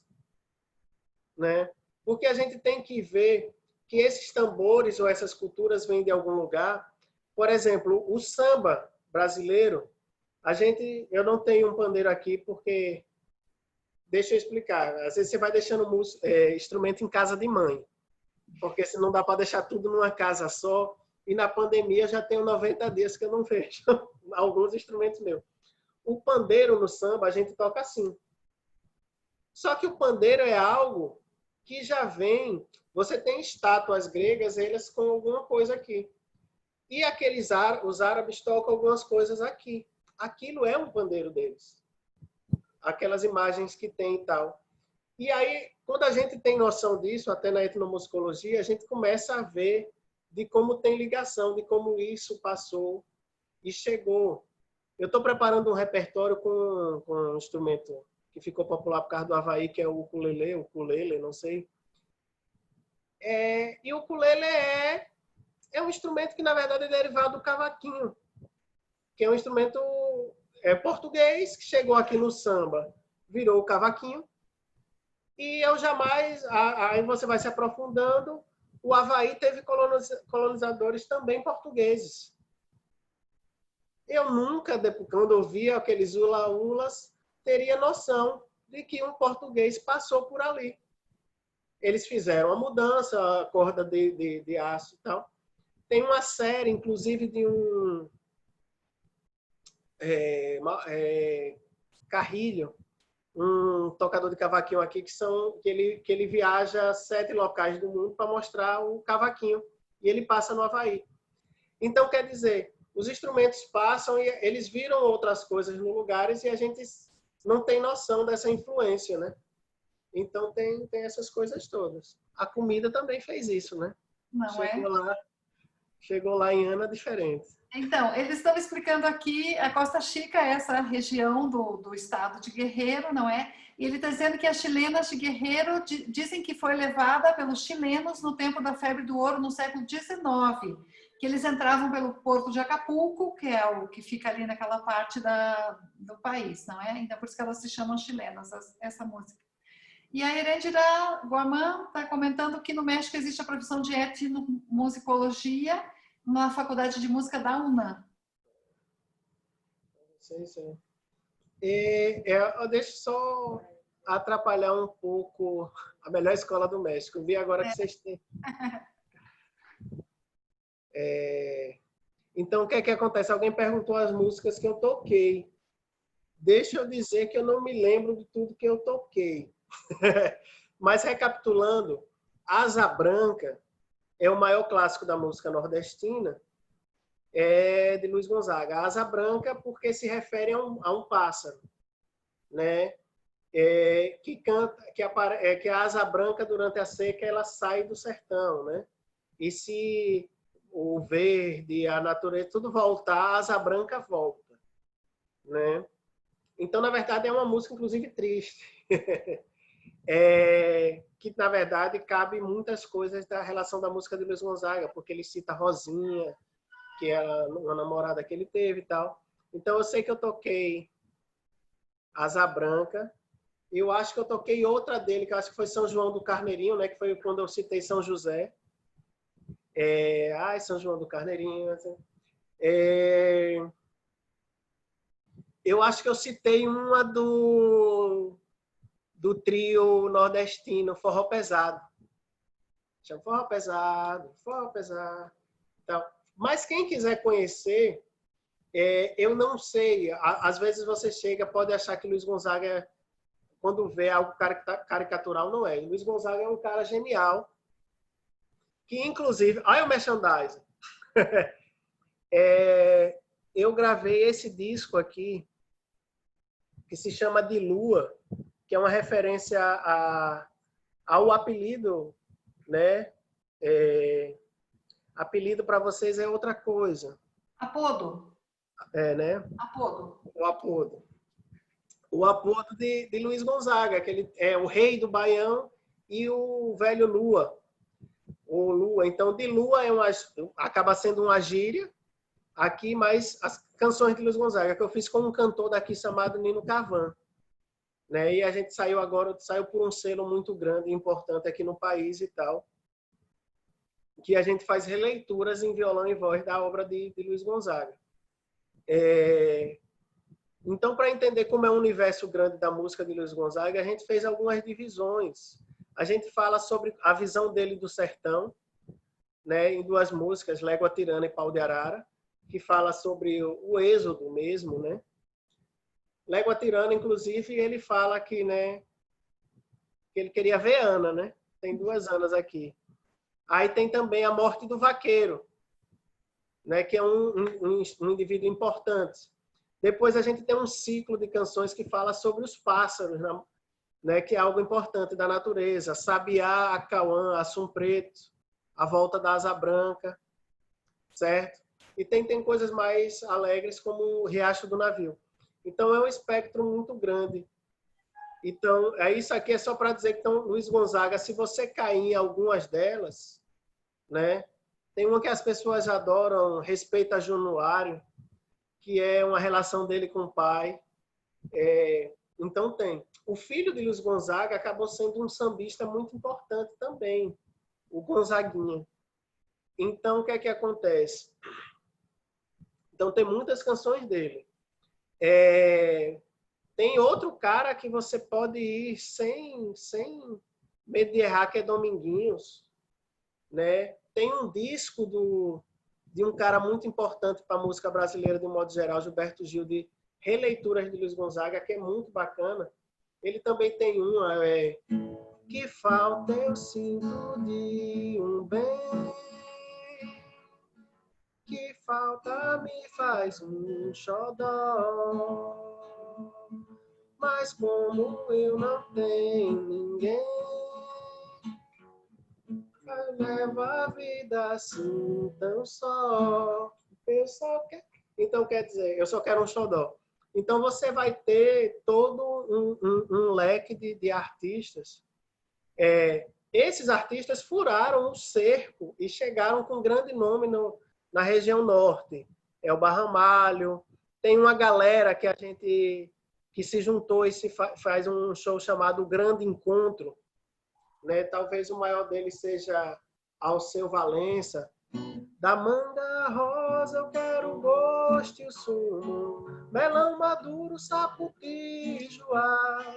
né? Porque a gente tem que ver que esses tambores ou essas culturas vêm de algum lugar. Por exemplo, o samba brasileiro, eu não tenho um pandeiro aqui porque, deixa eu explicar, às vezes você vai deixando instrumento em casa de mãe, porque se não dá para deixar tudo numa casa só, e na pandemia já tenho 90 dias que eu não vejo alguns instrumentos meus. O pandeiro no samba a gente toca assim. Só que o pandeiro é algo que já vem, você tem estátuas gregas, elas com alguma coisa aqui. E os árabes tocam algumas coisas aqui. Aquilo é um pandeiro deles. Aquelas imagens que tem e tal. E aí, quando a gente tem noção disso, até na etnomusicologia, a gente começa a ver de como tem ligação, de como isso passou e chegou. Eu estou preparando um repertório com um instrumento que ficou popular por causa do Havaí, que é o ukulele, não sei. E o ukulele é um instrumento que, na verdade, é derivado do cavaquinho, que é um instrumento português que chegou aqui no samba, virou o cavaquinho. E aí você vai se aprofundando, o Havaí teve colonizadores também portugueses. Eu nunca, quando eu via aqueles ula-ulas, teria noção de que um português passou por ali. Eles fizeram a mudança, a corda de aço e tal. Tem uma série, inclusive, de um Carrilho, um tocador de cavaquinho aqui, que ele viaja 7 locais do mundo para mostrar o cavaquinho. E ele passa no Havaí. Então, quer dizer, os instrumentos passam e eles viram outras coisas nos lugares e a gente não tem noção dessa influência, né? Então, tem essas coisas todas. A comida também fez isso, né? Não Chegou lá em Ana diferente. Então, eles estão explicando aqui, a Costa Chica é essa região do estado de Guerreiro, não é? E ele está dizendo que as chilenas de Guerreiro dizem que foi levada pelos chilenos no tempo da febre do ouro, no século XIX, que eles entravam pelo porto de Acapulco, que é o que fica ali naquela parte do país, não é? Então, por isso que elas se chamam chilenas, essa música. E a Erendira Guamã está comentando que no México existe a profissão de etnomusicologia na Faculdade de Música da UNAM. Sim. Deixa eu só atrapalhar um pouco a melhor escola do México. Vi agora que vocês têm. Então, o que é que acontece? Alguém perguntou as músicas que eu toquei. Deixa eu dizer que eu não me lembro de tudo que eu toquei. Mas, recapitulando, Asa Branca é o maior clássico da música nordestina, de Luiz Gonzaga. Asa Branca porque se refere a um pássaro, né? Que canta, que a asa branca durante a seca ela sai do sertão, né? E se o verde, a natureza, tudo voltar, a asa branca volta, né? Então, na verdade, é uma música, inclusive, triste. Que, na verdade, cabe muitas coisas da relação da música de Luiz Gonzaga, porque ele cita Rosinha, que era uma namorada que ele teve e tal. Então, eu sei que eu toquei Asa Branca. Eu acho que eu toquei outra dele, que eu acho que foi São João do Carneirinho, né? Que foi quando eu citei São José. São João do Carneirinho. Assim. Eu acho que eu citei uma do trio nordestino, Forró Pesado. Chama Forró Pesado, Forró Pesado. Então, mas quem quiser conhecer, eu não sei. Às vezes você pode achar que Luiz Gonzaga, quando vê algo caricatural, não é. E Luiz Gonzaga é um cara genial, que inclusive... Olha o merchandising. Eu gravei esse disco aqui, que se chama De Lua, que é uma referência ao apelido, né? Apelido para vocês é outra coisa. Apodo. É, né? Apodo. O apodo. O apodo de Luiz Gonzaga, que ele é o rei do Baião e o velho Lua. O Lua. Então, de Lua acaba sendo uma gíria aqui, mas as canções de Luiz Gonzaga que eu fiz com um cantor daqui chamado Nino Cavan. Né? E a gente saiu por um selo muito grande e importante aqui no país e tal, que a gente faz releituras em violão e voz da obra de Luiz Gonzaga. Então, para entender como é o universo grande da música de Luiz Gonzaga, a gente fez algumas divisões. A gente fala sobre a visão dele do sertão, né, em 2 músicas, Légua Tirana e Pau de Arara, que fala sobre o êxodo mesmo, né? Légua Tirana, inclusive, ele fala que, né, que ele queria ver Ana, né? Tem 2 Anas aqui. Aí tem também a morte do vaqueiro, né, que é um indivíduo importante. Depois a gente tem um ciclo de canções que fala sobre os pássaros, né, que é algo importante da natureza. Sabiá, Acauã, Assum Preto, A Volta da Asa Branca, certo? E tem coisas mais alegres como o Riacho do Navio. Então é um espectro muito grande. Então, isso aqui é só para dizer que então, Luiz Gonzaga, se você cair em algumas delas, né? Tem uma que as pessoas adoram, Respeita Januário, que é uma relação dele com o pai. Então tem. O filho de Luiz Gonzaga acabou sendo um sambista muito importante também, o Gonzaguinha. Então, o que é que acontece? Então, tem muitas canções dele. Tem outro cara que você pode ir sem medo de errar, que é Dominguinhos, né? Tem um disco de um cara muito importante para a música brasileira, de um modo geral, Gilberto Gil, de releituras de Luiz Gonzaga, que é muito bacana. Ele também tem uma, que falta eu sinto de um bem, que falta me faz um xodó. Mas como eu não tenho ninguém, eu levo a vida assim tão só. Eu só quero... Então, quer dizer, eu só quero um xodó. Então, você vai ter todo um leque de artistas. Esses artistas furaram o cerco e chegaram com grande nome na região norte. É o Barramalho. Tem uma galera que se juntou e faz um show chamado Grande Encontro, né? Talvez o maior deles seja Alceu Valença. Da manga rosa eu quero o gosto e o sumo, melão maduro, saputi, joá,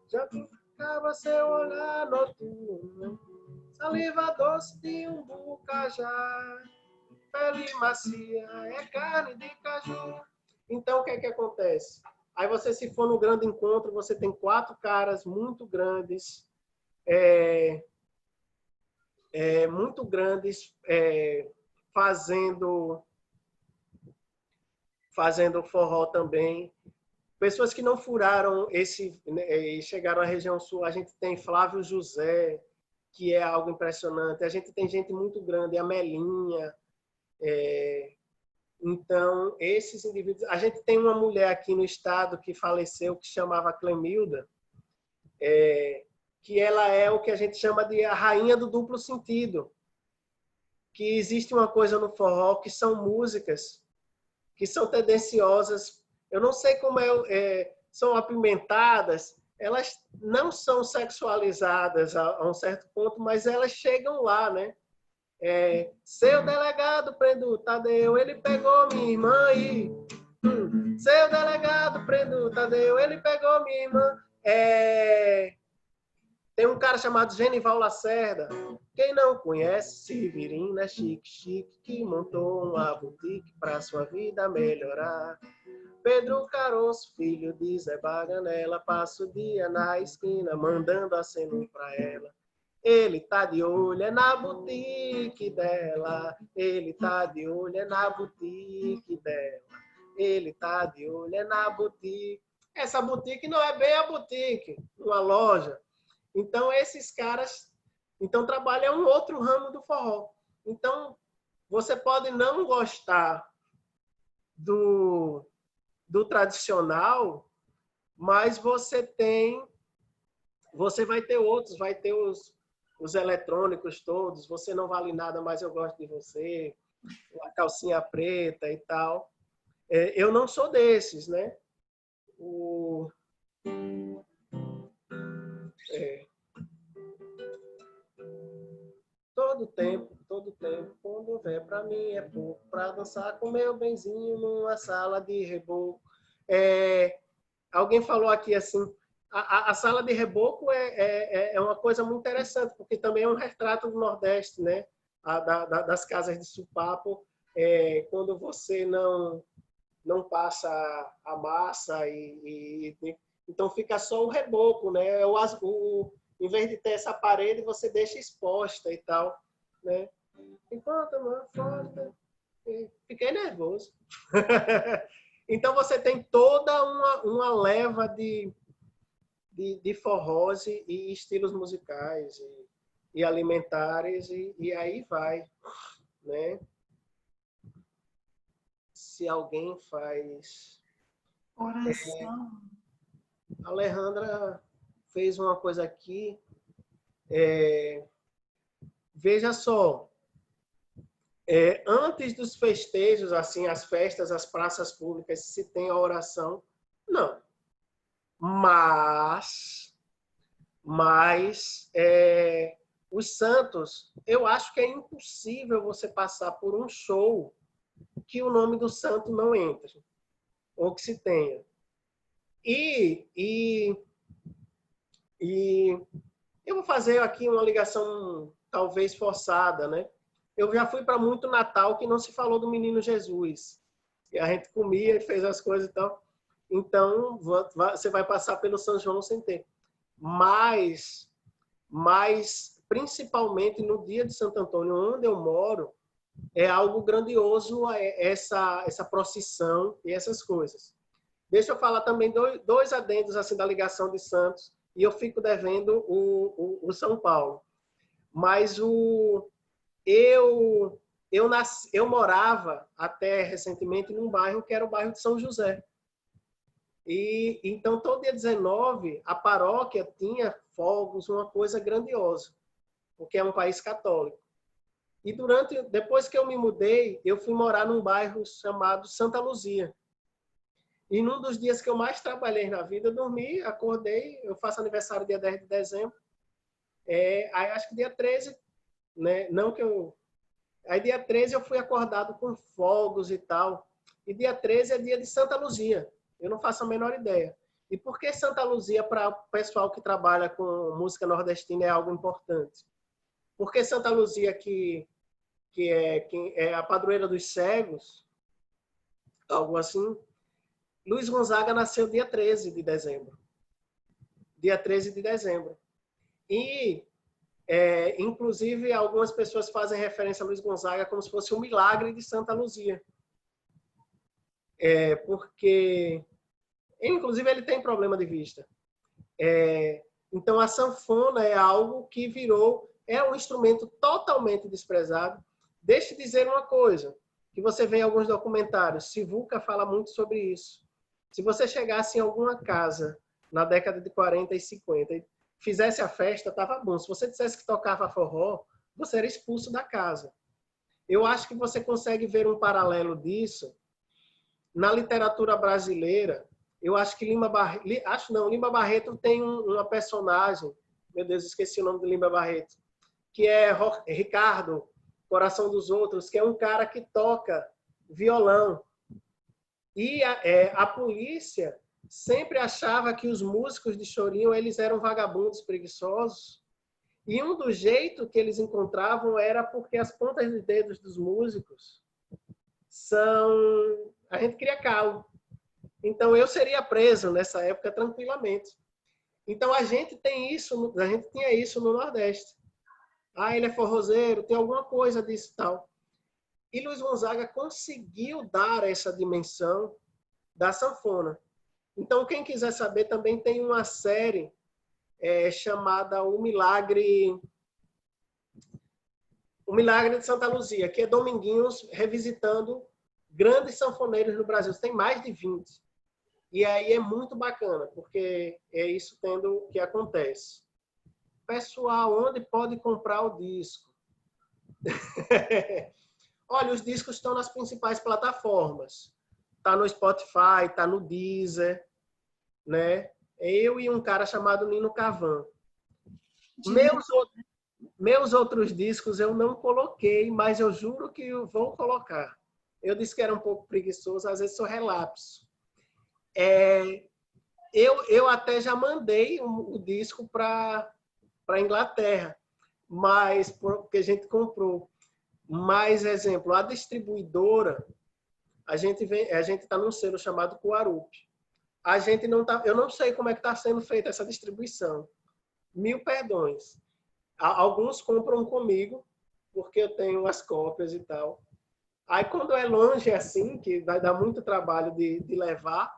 já ficava seu olhar noturno, saliva doce de um bucajá, pele macia é carne de caju. Então, o que é que acontece? Aí você, se for no Grande Encontro, você tem 4 caras muito grandes, fazendo forró também. Pessoas que não furaram e chegaram à região sul, a gente tem Flávio José, que é algo impressionante. A gente tem gente muito grande, a Melinha. Então, esses indivíduos... A gente tem uma mulher aqui no estado que faleceu, que chamava Clemilda, que ela é o que a gente chama de a rainha do duplo sentido. Que existe uma coisa no forró que são músicas que são tendenciosas, eu não sei como são apimentadas, elas não são sexualizadas a um certo ponto, mas elas chegam lá, né? Seu delegado prende o Tadeu, ele pegou minha irmã e... Seu delegado prende o Tadeu, ele pegou minha irmã. Tem um cara chamado Genival Lacerda. Quem não conhece, Severina chique, que montou uma boutique para sua vida melhorar. Pedro Caroço, filho de Zé Baganella, passa o dia na esquina mandando aceno para ela. Ele tá de olho na boutique dela. Ele tá de olho na boutique dela. Ele tá de olho na boutique. Essa boutique não é bem a boutique, uma loja. Então, esses caras trabalham um outro ramo do forró. Então, você pode não gostar do tradicional, mas você vai ter outros, vai ter os eletrônicos todos, você não vale nada, mas eu gosto de você, a calcinha preta e tal. Eu não sou desses, né? Todo tempo, quando vem pra mim é pouco, pra dançar com meu benzinho numa sala de reboco. Alguém falou aqui assim, a sala de reboco é uma coisa muito interessante, porque também é um retrato do Nordeste, né? Das casas de supapo, quando você não passa a massa então fica só o reboco, né? Em vez de ter essa parede, você deixa exposta e tal, né? Enquanto não forte, fiquei nervoso. Então você tem toda uma leva de forrós e estilos musicais e alimentares e aí vai, né? Se alguém faz Oração. A Alejandra fez uma coisa aqui. Veja só, antes dos festejos, assim, as festas, as praças públicas, se tem a oração, não. Mas os santos, eu acho que é impossível você passar por um show que o nome do santo não entre, ou que se tenha. E eu vou fazer aqui uma ligação talvez forçada, né? Eu já fui para muito Natal que não se falou do Menino Jesus. E a gente comia e fez as coisas e tal. Então, você vai passar pelo São João sem ter. Mas principalmente no dia de Santo Antônio, onde eu moro, é algo grandioso essa procissão e essas coisas. Deixa eu falar também dois adendos assim da ligação de Santos, e eu fico devendo o São Paulo. Mas eu morava até recentemente num bairro que era o bairro de São José. E então todo dia 19 a paróquia tinha fogos, uma coisa grandiosa, porque é um país católico. E depois que eu me mudei, eu fui morar num bairro chamado Santa Luzia. E num dos dias que eu mais trabalhei na vida, eu dormi, acordei, eu faço aniversário dia 10 de dezembro. Aí acho que dia 13, né? Aí dia 13 eu fui acordado com fogos e tal. E dia 13 é dia de Santa Luzia. Eu não faço a menor ideia. E por que Santa Luzia, para o pessoal que trabalha com música nordestina, é algo importante? Porque Santa Luzia, que é a padroeira dos cegos, algo assim, Luiz Gonzaga nasceu dia 13 de dezembro. Dia 13 de dezembro. E, inclusive, algumas pessoas fazem referência a Luiz Gonzaga como se fosse um milagre de Santa Luzia. Porque, inclusive, ele tem problema de vista. Então, a sanfona é algo que é um instrumento totalmente desprezado. Deixa eu dizer uma coisa, que você vê em alguns documentários, Sivuca fala muito sobre isso. Se você chegasse em alguma casa na década de 40 e 50 e fizesse a festa, estava bom. Se você dissesse que tocava forró, você era expulso da casa. Eu acho que você consegue ver um paralelo disso na literatura brasileira. Eu acho que Lima Barreto tem uma personagem, meu Deus, esqueci o nome de Lima Barreto, que é Ricardo, Coração dos Outros, que é um cara que toca violão. E a polícia sempre achava que os músicos de chorinho eles eram vagabundos preguiçosos. E um dos jeitos que eles encontravam era porque as pontas dos dedos dos músicos a gente cria calo. Então eu seria preso nessa época tranquilamente. Então a gente tinha isso no Nordeste. Ele é forrozeiro, tem alguma coisa disso e tal. E Luiz Gonzaga conseguiu dar essa dimensão da sanfona. Então, quem quiser saber, também tem uma série chamada O Milagre... O Milagre de Santa Luzia, que é Dominguinhos revisitando grandes sanfoneiros no Brasil. Tem mais de 20. E aí é muito bacana, porque é isso tendo que acontece. Pessoal, onde pode comprar o disco? Olha, os discos estão nas principais plataformas. Está no Spotify, está no Deezer, né? Eu e um cara chamado Nino Cavan. Meus outros discos eu não coloquei, mas eu juro que eu vou colocar. Eu disse que era um pouco preguiçoso, às vezes sou relapso. Eu até já mandei o disco para a Inglaterra, mas porque a gente comprou. Mas, exemplo, a distribuidora, a gente está num selo chamado Coarup. A gente não tá, eu não sei como é que está sendo feita essa distribuição. 1000 perdões. Alguns compram comigo, porque eu tenho as cópias e tal. Aí, quando é longe assim, que vai dar muito trabalho de levar,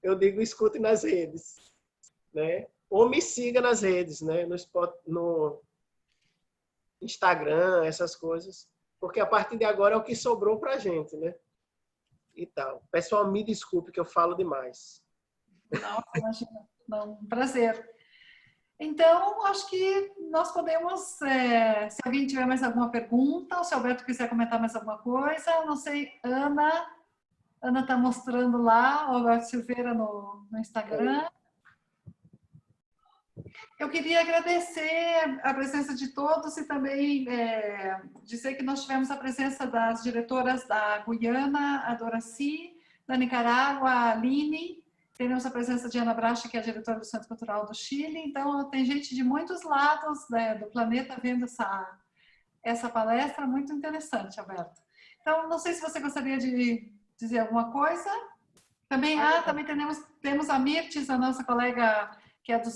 eu digo, escute nas redes, né? Ou me siga nas redes, né? No Instagram, essas coisas. Porque a partir de agora é o que sobrou pra gente, né? E tal. Pessoal, me desculpe que eu falo demais. Nossa, imagina. Não, um prazer. Então, acho que nós podemos, se alguém tiver mais alguma pergunta, ou se o Alberto quiser comentar mais alguma coisa, não sei, Ana está mostrando lá, o Alberto Silveira no Instagram. Eu queria agradecer a presença de todos e também dizer que nós tivemos a presença das diretoras da Guiana, a Doraci, da Nicarágua, a Aline, temos a presença de Ana Bracha, que é a diretora do Centro Cultural do Chile. Então, tem gente de muitos lados, né, do planeta vendo essa palestra, muito interessante, Alberto. Então, não sei se você gostaria de dizer alguma coisa. Também, também temos a Mirtes, a nossa colega que é do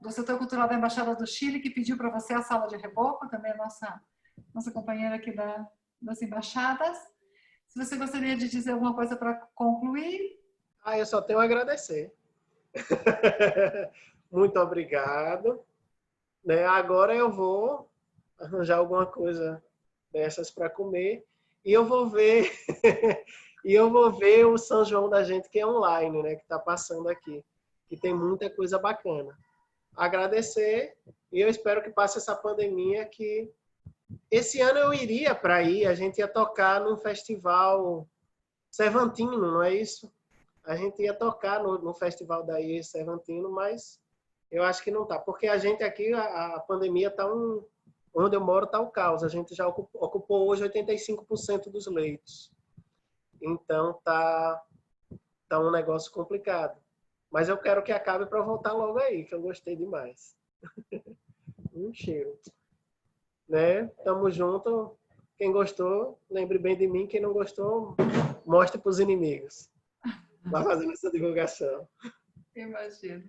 Setor Cultural da Embaixada do Chile, que pediu para você a sala de reboco, também a nossa companheira aqui das embaixadas. Se você gostaria de dizer alguma coisa para concluir. Eu só tenho a agradecer. Muito obrigado. Né? Agora eu vou arranjar alguma coisa dessas para comer e eu vou ver o São João da gente que é online, né? Que está passando aqui, que tem muita coisa bacana. Agradecer e eu espero que passe essa pandemia, que esse ano eu iria para aí, a gente ia tocar num festival Cervantino, não é isso? A gente ia tocar no festival da IE Cervantino, mas eu acho que não tá. Porque a gente aqui, a pandemia está onde eu moro está o caos. A gente já ocupou hoje 85% dos leitos. Então tá um negócio complicado. Mas eu quero que acabe para voltar logo aí, que eu gostei demais. Um cheiro. Né? Tamo junto. Quem gostou, lembre bem de mim. Quem não gostou, mostre para os inimigos. Vai fazendo essa divulgação. Imagino.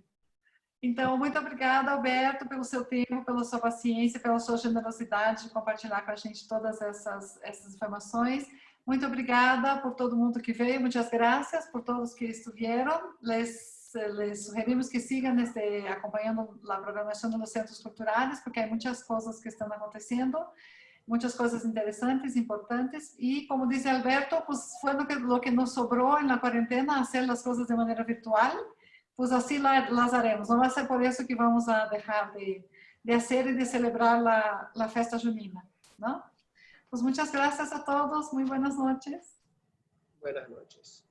Então, muito obrigada, Alberto, pelo seu tempo, pela sua paciência, pela sua generosidade de compartilhar com a gente todas essas informações. Muito obrigada por todo mundo que veio. Muitas graças por todos que estuvieron. Les sugerimos que sigan acompanhando a programação dos centros culturais, porque há muitas coisas que estão acontecendo. Muchas cosas interesantes, importantes, y como dice Alberto, pues fue lo que nos sobró en la cuarentena, hacer las cosas de manera virtual, pues así las haremos. No va a ser por eso que vamos a dejar de hacer y de celebrar la festa junina, ¿no? Pues muchas gracias a todos, muy buenas noches. Buenas noches.